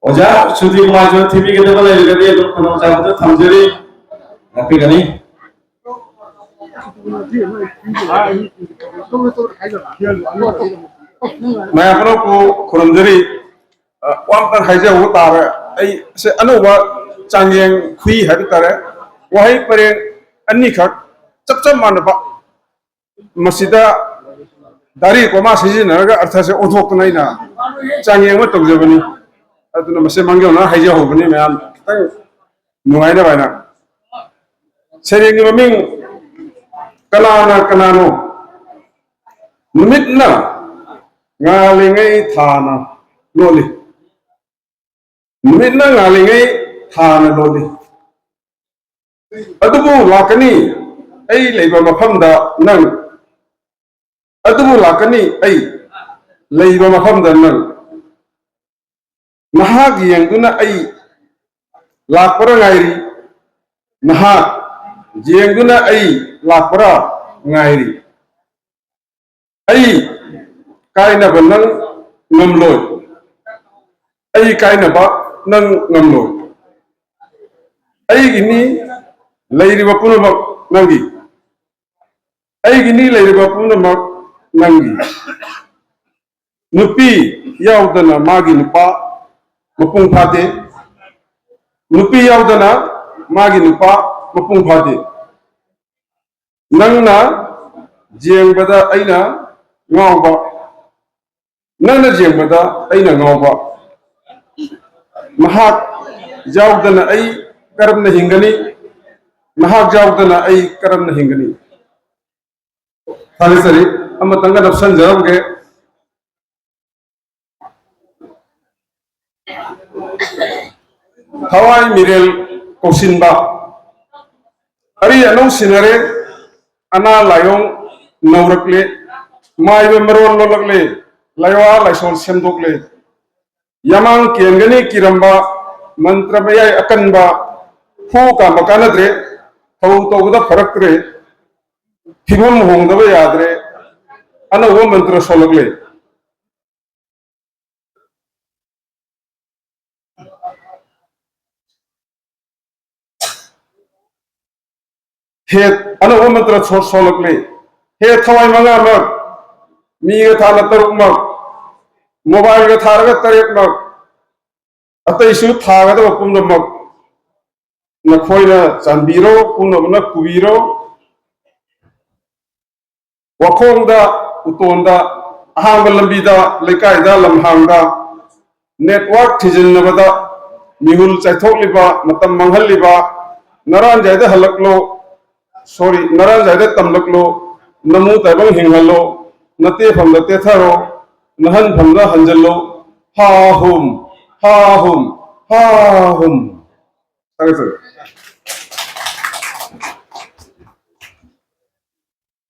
ओजा सुधी कुमार जो थीबी के डबल लेकर दिए तो कोनो चाहते तो थमजरी हैप्पी गनी मैं अपनों को खुरमजरी वाम तक हाइजे हो तारे ऐ से अनुवा चांगें खुई है तारे वही परे अन्नी खक चपचप मानबा मसीदा दारी को मा सीजन नरगा अर्थ से ओधोक नहीं ना चांगें में तोजबनी अदुना मसे मंगे ना हाइजे होबनी मैम खितंग नुआइना बायना सेरेंगी ममिंग Kalana कनानो नुमितना ngalingai thana loli नुमितना ngalingai thana loli अदुबु लाकनी ऐ लेबा मफमदा नंग अदुबु लाकनी आई लेइबा मफमदा नंग नहाग येंगदुना आई लाकपरा ngairi nahak jengduna ai lakpara ngairi ai kaina ba nang ngamloi ai kaina ba nang ngamloi ai gini leiriba punamak nangi ai gini leiriba punamak nangi nupi yaudana magi nupa mapung phate nupi yaudana magi nupa mapung phate nangna jengbada aina ngawba nangna jengbada aina ngawba mahak yaudana ai karamna hingani mahak yaudana ai karamna hingani thale sari amma tanga napsan jarabge Hawaii Mirel Kosinba Ari anong sinare ana layong naurakle maibe maron lolakle laywa laison semdokle yamang kiengani kiramba mantra mayai akanba hu ka makanadre thau tawda farakre thibam hongdaba yadre ana wo mantra solakle he ana wo mantra solakle he thawai manga mak mi ga thana taruk mak mobile ga tharaga tarek mak atai su thaga da pumna mak na khoina chanbiro pumna na kubiro wakhongda utonda ahanga lambida lekaida lamhangda network thijilnabada mihul chaithokliba matam manghaliba naran jaida halaklo sorry naran jaida tamlaklo namu taibang hinghalo nate famda tetharo nahan famda hanjallo ha hum ha hum ha hum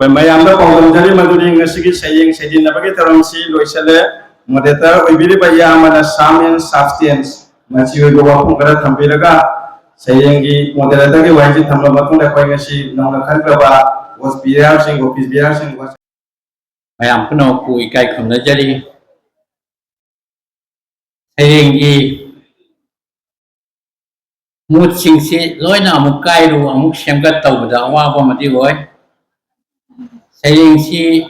mayamda pawdam jari maduri ngasigi sayeng sedin nabagi taramsi loisale moderator oibiri bayamana samin substance machi gowa pungkara thampiraga sayengi moderator ge waji thamla batunda koi ngasi nongna khangraba was biar sing office biar sing was mayam kuno ku ikai khumna jari sayengi mut singsi loina amuk kairu amuk semgat tawbada awaba mati boy sayengsi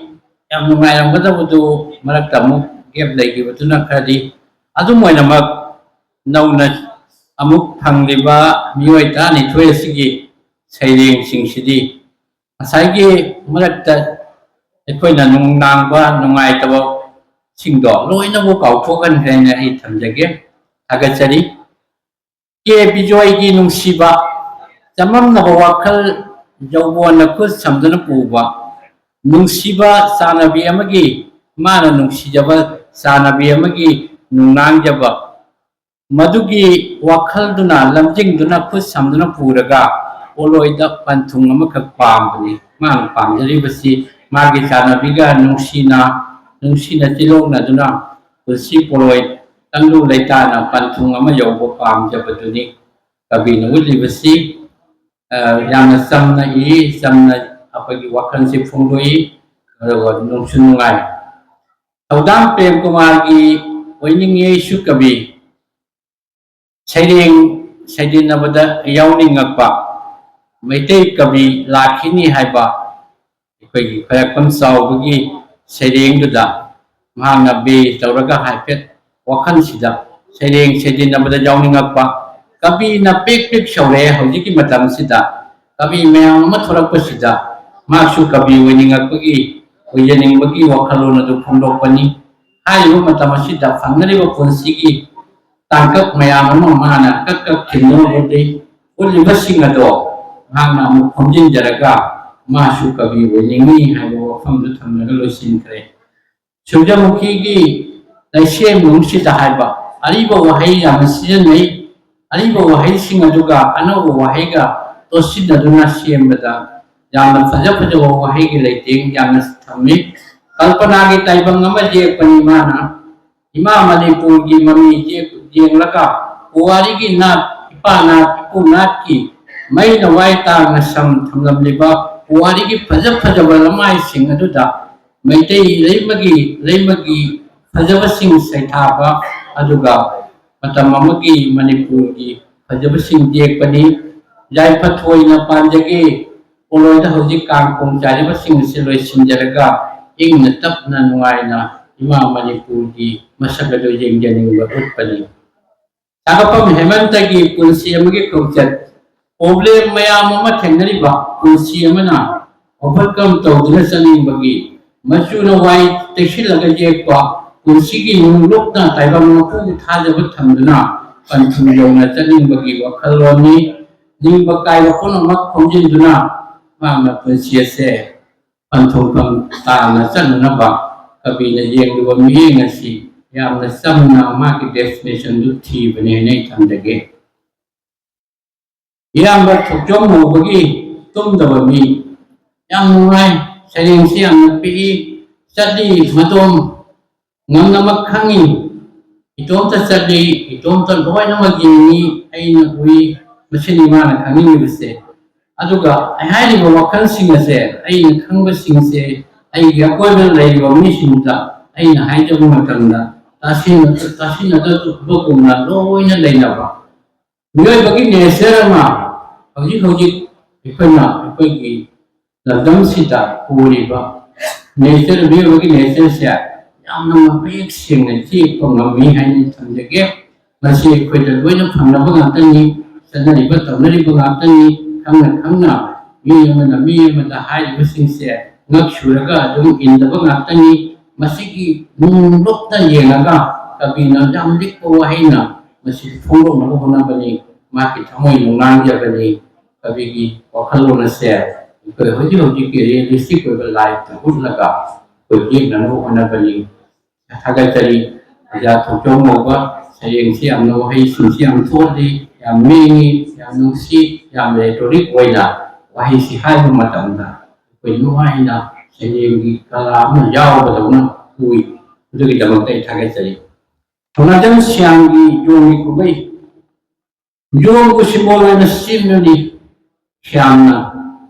yang nungairamgadabudu marakta amuk gap laigibaduna kharadi adu moinamak nauna amuk phangliba mioi tani thoesigi saireng singsidi asaigi marakta ekoina nungnangba nungaitaba singdo loina bu kauthogan hena ai thamjage agachari ke bijoy gi nungsiba jamamna wakhal jawbona kus samdana puba nungsiba sanabi amagi mana nungsijaba sanabi amagi nungnangjaba madugi wakhal duna lamjing duna khus samduna puraga oloida panthung amakak pambani man pamjari basi magi sanabiga nungsina tilongna duna kusi poloi tanglu leitana panthung ama yobo pamjabaduni kabina wili basi yamna samna apagi wakan si funggui nungsun nungai Taudam Prem Kumar gi oining yesu kabi saidin nabada yauning ngakpa meitei kabi lakhini haiba ekoi khayakam saubagi saiding duda mahangna be tauraga haipet wakan sida saidin nabada yauning ngakpa kabi na pek saure hojiki matam sida kabi mayam ma thorak pasida maksud kabi winning akagi wining bagi wakalon adu pondok pani hayu matamasi da fangari wa ponsigi tangkap mayam mana kakak kino bode uli basing ado hangna mu khomjin jaraga maksud kabi winning ni hayu famdu thamna losin kare sujamukhi gi laishe mungsi da haiba ariba wahai ya masijan nei ariba wahai sing aduga ano wahai ga tosin aduna siembada yang fajar wahai gi leiting yang thami कल्पना की ताइबंग जेपनी माना इमा मणिपुर की mummy जेंगलका पुवारी की नाथ इपा नाथ इपू नाथ की मई नवाई तांग सम थमलमलिबा पुवारी की फजब लमाई सिंह अदुदा मैतै लेमगी फजब सिंह सैथाबा अदुगा मतम अमगी मणिपुर की फजब सिंह जेपनी जायफथोइना पांजगे पोलोइदा हौजिक कांगकोंग जारिबा सिंह से लोइसिनजरगा इंग तपना नुआइना इमा मणिपुर की मसक अदु येंगजनिंगबा उत्पनि तागपम हेमंत की पुलसी अमगे कौचत प्रॉब्लम मयाम अमा थेंगरिबा पुलसी अमना ओवरकम तौदुना चनिंगबगी मचुना वाई तेसिलगा जेकपा पुलसी की नुंगलोकना ताइबम नपु थाजब थमदुना पंथुम यौना चनिंगबगी वखलोनी निंगबा कायबा पुनमक खोंजिंदुना मामा पुलसी से पंथुम ताना चननबा कबीना येंगदुबा मियेंगसी यामना समना माकी डेस्टिनेशन दु थीबने नै थमदगे यामबा थोकजोम मोबगी तुमदबा मी याम नुराय सरेंगसी यामना पी चली मदोम नमनमक खंगी इतोमता चली इतोमता लोइनमक येंगी अइना उई मसिनी माना खंगी बिसे अदुगा अहाइरिबा वखलसिंग असे अइना खंगबसिंग से अइगा कोइबल लैरिबा मिसिंगदा अइना हाइजब मतंदा तासिन अदुगुमना लोइना लैनबा मियोइबगी नेचरमा हौजिक इखोइना इखोइगी लदम सिदा पूरिबा नेचर मियोइबगी नेचर से यामना मपेक सिंगना जीपा ngami हाइनि थमजगे मसी इखोइदा लोइना फंगनबा गातनी सनरिबा तमनरिबा गातनी खंगना मी अमदा हाइरिबा सिंसे ngak shuraga adum indaba गातनी मसीगी नुंगलोकना येंगागा कबीना जामलिक वाहिना मसी फोंगो नबो होनाबनी माकी थमोइ नुंगांजबनी कबीगी वखलोना से को होजी के रियलिस्टिक को लाइफ ता हुलगा को येंगना होनाबनी थागातरी या थोचोमोबा सयेंसी amno wahai sinsi am thodi yam mingi yam nungsi yam rhetoric oina wahai si haiba matamda ko nuhaina सयेंगी कलाम यावबदौना हुई दुगी दमकते थागेचरी थोनाजम सियांगी जोंगी कुबै जोंगु सिम्बोलना सिमनुनी श्यामना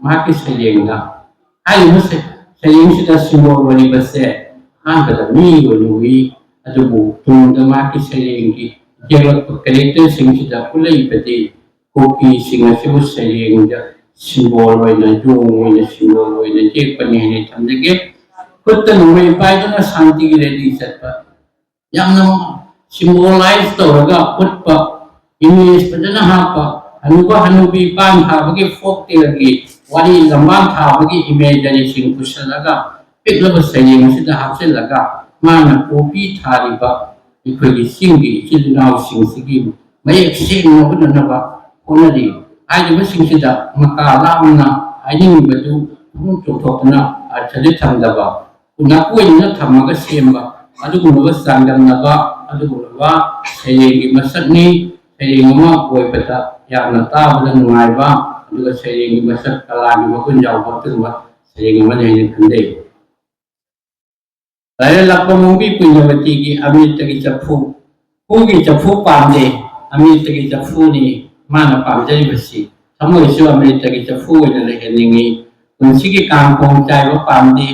माकी सयेंगा हाई मुसे सयेंसिदा सिम्बोल वनी बसे हांगदा मी वनुई अदुबु तुंगदा माकी सयेंगी जेलक कैरेक्टर सिंगसिदा पुलैबदि कोकी सिंगसिबु सयेंगा सिम्बोल वैना जोंग वैना सिम्बोल वैना जेपनी है थमदगे खुद नुई पाइदुना शांति की रेडी चटपा यामना सिम्बोलाइज तौरगा खुदपा इमेज पदना हापा हनुबा हनुबी पान थाबगे फोक तेलगी वारी लंबान थाबगे इमेजरी सिंग पुसलगा पिकलब सयेंग सिदा हापसेलगा माना कॉपी थारिबा इखोगी सिंगी चिलनाव सिंगसिगी मयेक सेंग नबनबा ओनरी आइदिबा सिंगसिदा मका लामना आइदिबदु पुं चोथोकना अर्थदि थमदबा उना कोइना थमगा सेमबा अदुगुनबा सांगदनबा अदुगुनबा सयेंगी मसकनी सयेंगमा कोइबता यामना ताबदा नुआइबा अदुगा सयेंगी मसक कलागी मगुन यावबा तुबा सयेंगमा नेने खंदे लारे लप्पा मुंबी पुन्यवती की अमृत की चफू पूगी चफू पांदे अमृत की चफू ने माना पामजरी बसी थमोइसु अमृत की चफू ओइना लेहेनिंगी उनसिगी कांगकोंग चाइबा पामदे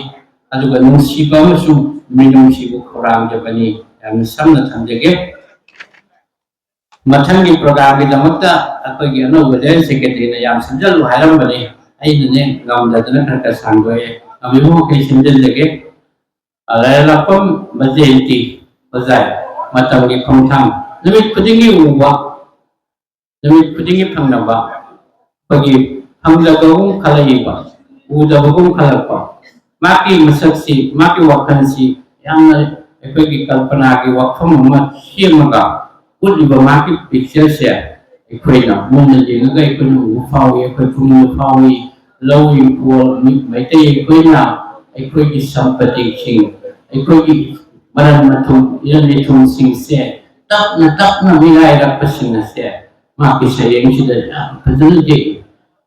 अदुगा नुंसिबा मसु मिनुंसिबु खौरांजबनी याम समना थमजगे मथंगी प्रोग्राम की दमकता अखोगी अनोबदे सेक्रेटरी ने याम समझल हायरमबनी अइनने गामददना खरका सांगोए अमिमो के सिमजलगे अलायलापम बजेंती बजाय मतंगी खोंथांग नमित खुदिंगी उबा नमित खुदिंगी फंगनबा पगी फंगलगों खलाइबा उदबगों खलपा माकी मसक्सी माकी वखनसी यामना एकोगी कल्पना की वखम म सेमगा उलिबा माकी पिक्चर से एकोइना मुन्ना जेंगा एकोइना उफावी एकोइ फुनु उफावी लौई पोल मैते एकोइना एकोगी संपत्ति सिंह एकोगी मरन मथुम इरने थुम सिंह से तपना मिलाय रखसिंह से माकी सयेंग सिदा फजलजे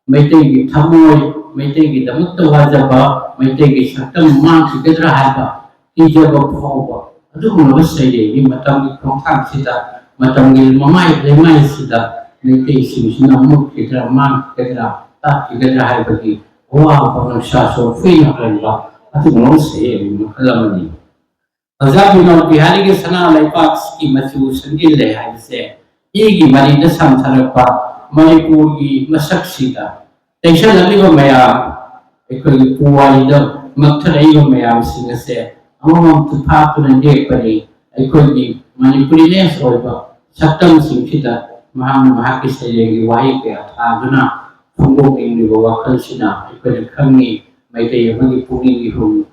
मैते की थमोय मैते की दमत वाजबा मैते की शक्तम मां की गदरा हाबा ꯏꯖꯕ ꯐꯥꯎꯕ ꯑꯗꯨꯒꯨꯝꯂꯕ ꯁꯩꯔꯦꯡꯒꯤ ꯃꯇꯝꯒꯤ ꯈꯣꯡꯊꯥꯡꯁꯤꯗ ꯃꯇꯝꯒꯤ ꯃꯃꯥꯏ ꯂꯩꯃꯥꯏꯁꯤꯗ ꯃꯩꯇꯩꯁꯤꯡꯁꯤꯅ ꯃꯨꯠꯈꯤꯗ꯭ꯔꯥ ꯃꯥꯡꯈꯤꯒꯗ꯭ꯔꯥ ꯇꯥꯈꯤꯒꯗ꯭ꯔꯥ ꯍꯥꯏꯕꯒꯤ ꯑꯋꯥꯕ ꯅꯨꯡꯁꯥꯁꯨ ꯐꯨꯏꯅ ꯍꯟꯕ ꯑꯗꯨꯒꯨꯝꯂꯕ ꯁꯩꯔꯦꯡ ꯃꯈꯜ ꯑꯃꯅꯤ ꯑꯣꯖꯥ ꯕꯤꯅꯣꯗ ꯕꯤꯍꯥꯔꯤꯒꯤ ꯁꯅꯥ ꯂꯩꯕꯥꯛꯀꯤ ꯃꯆꯨ ꯁꯪꯖꯤꯜꯂꯦ ꯍꯥꯏꯕꯁꯦ ꯏꯒꯤ ꯃꯔꯤꯗ ꯁꯝꯊꯔꯛꯄ ꯃꯅꯤꯄꯨꯔꯒꯤ ꯃꯁꯛꯁꯤꯗ ꯇꯩꯁꯜꯂꯛꯂꯤꯕ ꯃꯌꯥꯝ ꯑꯩꯈꯣꯏꯒꯤ ꯄꯨꯋꯥꯔꯤꯗ ꯃꯛꯊꯔꯛꯏꯕ ꯃꯌꯥꯝꯁꯤꯡ ꯑꯁꯦ ꯑꯃꯃꯝꯇ ꯐꯥꯛꯇꯨꯅ ꯂꯦꯞꯄꯅꯤ ꯑꯩꯈꯣꯏꯒꯤ ꯃꯅꯤꯄꯨꯔꯤꯅꯦꯁ ꯑꯣꯏꯕ ꯁꯛꯇꯝꯁꯤꯡꯁꯤꯗ ꯃꯍꯥꯛꯅ ꯃꯍꯥꯛꯀꯤ ꯁꯩꯔꯦꯡꯒꯤ ꯋꯥꯍꯩ ꯀꯌꯥ ꯊꯥꯗꯨꯅ ꯐꯣꯡꯗꯣꯛꯅꯤꯡꯂꯤꯕ ꯋꯥꯈꯜꯁꯤꯅ ꯑꯩꯈꯣꯏꯅ ꯈꯪꯉꯤ ꯃꯩꯇꯩ ꯑꯃꯒꯤ ꯄꯨꯛꯅꯤꯡ ꯏꯍꯨꯜ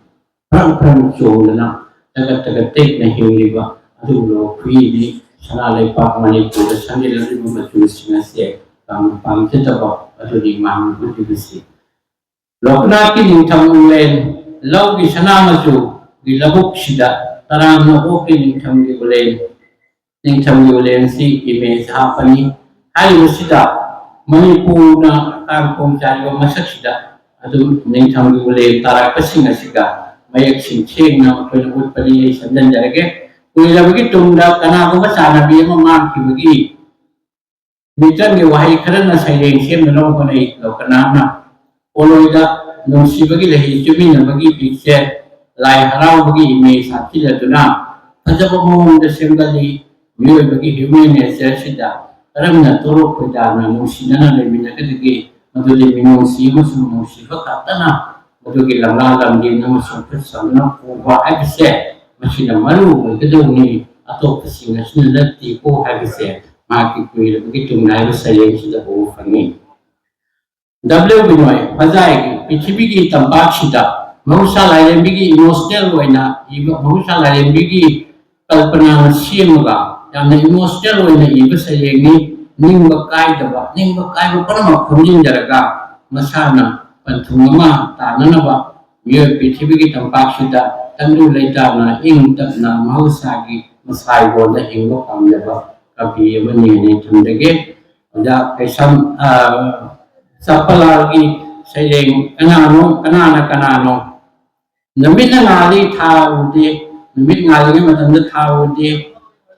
ꯐ꯭ꯔꯪ ꯐ꯭ꯔꯪ ꯆꯣꯡꯗꯅ ꯇꯒꯠ ꯇꯒꯠ ꯇꯦꯛꯅ ꯍꯤꯡꯂꯤꯕ ꯑꯗꯨꯒꯨꯝꯂꯕ ꯈꯨꯏꯗꯤ ꯁꯅꯥ ꯂꯩꯕꯥꯛ ꯃꯅꯤꯄꯨꯔꯗ ꯁꯪꯖꯤꯜꯂꯛꯂꯤꯕ ꯃꯆꯨꯁꯤꯡ ꯑꯁꯦ ꯌꯥꯝꯅ ꯄꯥꯝꯖꯗꯕ ꯑꯗꯨꯗꯤ ꯃꯍꯥꯛꯅ ꯎꯠꯂꯤꯕꯁꯤ ꯂꯣꯛꯅꯥꯛꯀꯤ ꯅꯤꯡꯊꯝ ꯎꯂꯦꯟ ꯂꯧꯒꯤ ꯁꯅꯥ ꯃꯆꯨꯒꯤ ꯂꯧꯕꯨꯛꯁꯤꯗ ꯇꯔꯥꯝꯅ ꯑꯣꯛꯀꯤ ꯅꯤꯡꯊꯝꯒꯤ ꯎꯂꯦꯟꯁꯤ ꯏꯃꯦꯖ ꯍꯥꯞꯄꯅꯤ ꯍꯥꯏꯔꯤꯕꯁꯤꯗ ꯃꯅꯤꯄꯨꯔꯅ ꯀꯥꯡꯈꯣꯡ ꯆꯥꯏꯕ ꯃꯁꯛꯁꯤꯗ ꯑꯗꯨꯝ ꯅꯤꯡꯊꯝꯒꯤ ꯎꯂꯦꯟ ꯇꯥꯔꯛꯄꯁꯤꯡ ꯑꯁꯤꯒ ꯃꯌꯦꯛꯁꯤꯡ ꯁꯦꯡꯅ ꯑꯩꯈꯣꯏꯅ ꯎꯠꯄꯅꯤ ꯑꯩ ꯁꯝꯖꯤꯟꯖꯔꯒꯦ ꯀꯨꯏꯔꯕꯒꯤ ꯇꯨꯡꯗ ꯀꯅꯥꯒꯨꯝꯕ ꯆꯥꯟꯅꯕꯤ ꯑꯃ ꯃꯥꯡꯈꯤꯕꯒꯤ ꯃꯤꯇꯟꯒꯤ ꯋꯥꯍꯩ ꯈꯔꯅ ꯁꯩꯔꯦꯡ ꯁꯦꯝꯅꯅꯕ ꯍꯣꯠꯅꯩ ꯂꯧꯀꯅꯥꯝꯅ ꯄꯣꯂꯣꯏꯗ ꯅꯨꯡꯁꯤꯕꯒꯤ ꯂꯩꯍꯤ ꯆꯨꯃꯤꯟꯅꯕꯒꯤ ꯄꯤꯛꯆꯔ ꯂꯥꯏ ꯍꯔꯥꯎꯕꯒꯤ ꯏꯃꯦꯖ ꯍꯥꯞꯆꯤꯜꯂꯗꯨꯅ ꯐꯖꯕ ꯃꯑꯣꯡꯗ ꯁꯦꯝꯒꯠꯂꯤ ꯃꯤꯑꯣꯏꯕꯒꯤ ꯍ꯭ꯌꯨꯃꯦꯟ ꯅꯦꯆꯔꯁꯤꯗ ꯀꯔꯝꯅ ꯇꯣꯔꯣꯛ ꯈꯣꯏꯗꯥꯅ ꯅꯨꯡꯁꯤꯅꯅ ꯂꯩꯃꯤꯟꯅꯒꯗꯒꯦ ꯃꯗꯨꯗꯤ ꯃꯤꯅꯨꯡꯁꯤ ꯑꯃꯁꯨꯡ ꯅꯨꯡꯁꯤꯕ ꯈꯛꯇꯅ ꯃꯗꯨꯒꯤ ꯂꯝꯂꯥ ꯂꯝꯒꯦꯟ ꯑꯃꯁꯨꯡ ꯈꯨꯠ ꯁꯝꯅ ꯄꯨꯕ ꯍꯥꯏꯕꯁꯦ ꯃꯁꯤꯅ ꯃꯔꯨ ꯑꯣꯏꯒꯗꯧꯅꯤ ꯑꯇꯣꯞꯄꯁꯤꯡ ꯑꯁꯤꯅ ꯅꯠꯇꯦꯀꯣ ꯍꯥꯏꯕꯁꯦ ꯃꯍꯥꯛꯀꯤ ꯀꯨꯏꯔꯕꯒꯤ ꯇꯨꯡꯗ ꯍꯥꯏꯕ ꯁꯩꯔꯦꯡꯁꯤꯗ ꯎꯕ ꯐꯪꯏ W. Binoy ꯍꯖꯥꯏꯒꯤ ꯄ꯭ꯔꯤꯊꯤꯕꯤꯒꯤ ꯇꯝꯄꯥꯛꯁꯤꯗ ꯃꯍꯧꯁꯥ ꯂꯥꯏꯔꯦꯝꯕꯤꯒꯤ ꯏꯃꯣꯁꯅꯦꯜ ꯑꯣꯏꯅ ꯏꯕ ꯃꯍꯧꯁꯥ ꯂꯥꯏꯔꯦꯝꯕꯤꯒꯤ ꯀꯜꯄꯅꯥꯅ ꯁꯦꯝꯃꯒ ꯌꯥꯝꯅ ꯏꯃꯣꯁꯅꯦꯜ ꯑꯣꯏꯅ ꯏꯕ ꯁꯩꯔꯦꯡꯅꯤ ꯅꯤꯡꯕ ꯀꯥꯏꯕ ꯄꯨꯝꯅꯃꯛ ꯈꯣꯝꯖꯤꯟꯖꯔꯒ ꯃꯁꯥꯅ ꯄꯟꯊꯨꯡ ꯑꯃ ꯇꯥꯅꯅꯕ ꯃꯤꯑꯣꯏ ꯄ꯭ꯔꯤꯊꯤꯕꯤꯒꯤ ꯇꯝꯄꯥꯛꯁꯤꯗ ꯇꯪꯗꯨ ꯂꯩꯇꯥꯅ ꯏꯪ ꯇꯞꯅ ꯃꯍꯧꯁꯥꯒꯤ ꯃꯁꯥꯏꯕꯣꯟꯗ ꯍꯤꯡꯕ ꯄꯥꯝꯖꯕ ꯀꯕꯤ ꯑꯃꯅꯤ ꯍꯥꯏꯅ ꯊꯝꯖꯒꯦ ꯑꯣꯖꯥ ꯀꯩꯁꯝ ꯆꯞꯄꯂꯥꯜꯒꯤ ꯁꯩꯔꯦꯡ ꯀꯅꯥꯅꯣ ꯅꯨꯃꯤꯠꯅ ꯉꯥꯜꯂꯤ ꯊꯥ ꯎꯗꯦ ꯅꯨꯃꯤꯠ ꯉꯥꯜꯂꯤꯉꯩ ꯃꯇꯝꯗ ꯊꯥ ꯎꯗꯦ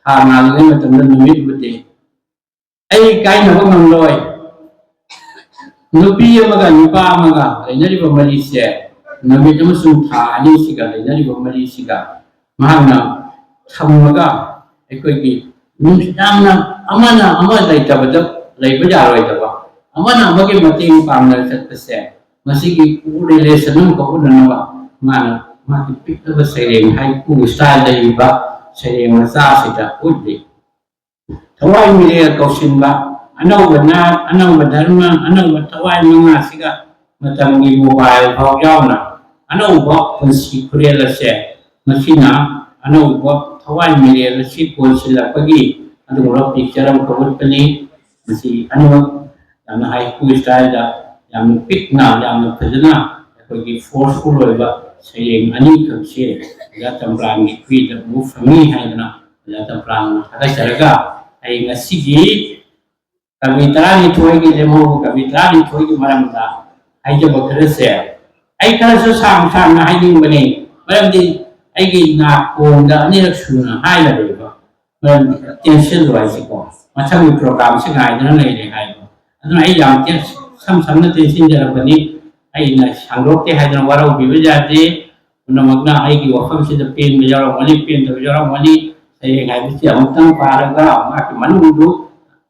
ꯊꯥ ꯉꯥꯜꯂꯤꯉꯩ ꯃꯇꯝꯗ ꯅꯨꯃꯤꯠ ꯎꯗꯦ ꯑꯩ ꯀꯥꯏꯅꯕ ꯉꯝꯂꯣꯏ ꯅꯨꯄꯤ ꯑꯃꯒ ꯅꯨꯄꯥ ꯑꯃꯒ ꯂꯩꯅꯔꯤꯕ ꯃꯔꯤꯁꯦ ꯅꯨꯃꯤꯠ ꯑꯃꯁꯨꯡ ꯊꯥ ꯑꯅꯤꯁꯤꯒ ꯂꯩꯅꯔꯤꯕ ꯃꯔꯤꯁꯤga ꯃꯍꯥꯛꯅ ꯊꯝꯃꯒ ꯑꯩꯈꯣꯏꯒꯤ ꯌꯥꯝꯅ ꯑꯃꯅ ꯑꯃ ꯂꯩꯇꯕꯗ ꯂꯩꯕ ꯌꯥꯔꯣꯏꯗꯕ ꯑꯃꯅ ꯑꯃꯒꯤ ꯃꯇꯦꯡ ꯄꯥꯡꯅ ꯆꯠꯄꯁꯦ ꯃꯁꯤꯒꯤ ꯔꯤꯂꯦꯁꯟ ꯑꯃ ꯎꯠꯅꯅꯕ माकी पिक्चर सैरें हाई कु स्टाइल लेबा सैरें मचा सिदा उद्दि थवाई मिले कौसिनबा अनौब धर्म अनौब थवाई मंगा सिगा मतंगी मोबाइल फाव यावना अनौब पुंसी खुरेल से मसिना अनौब थवाई मिले लसी कोसिलपगी अदुगो पिक्चर अम कबुतनी मसी अनौब याम हाई कु स्टाइल दा याम पिकना याम फजना अखोगी फोर्सफुल होइबा सैरें अनी खसे तम्प्रांग की क्रीड मु फमी हाइदना तम्प्रांग थगासरगा आई ngasiगी कविता नि थोइगी लेमो कविता नि थोइगी मरमदा हाइजब खरसे आई खरसु साम साम ना हाइदिंग बने मरमदी आइगी ना कोंदा अनिरक सुना हाइला देबा मरम टेंशन वाइसिको मथांगी प्रोग्राम से गाइदना लेले हाइबो अदुना आई याम के सम समना टेंशन जरबनी आई ना सांगरोते हाइदना वाराव बिबे जाते उनमगना आई की वफम से पेन बजारो मनी पेन तो बजारो मनी सही गाइड से अमतंग पारगा मा के मनुदु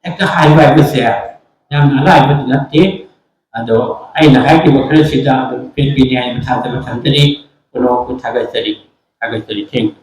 एक हाई बाय बसे याम अलाइ बदलते अदो आई ना हाई की वखरे सिदा पेन पिनि आई बथाते बथंतरी कोनो को थागतरी थैंक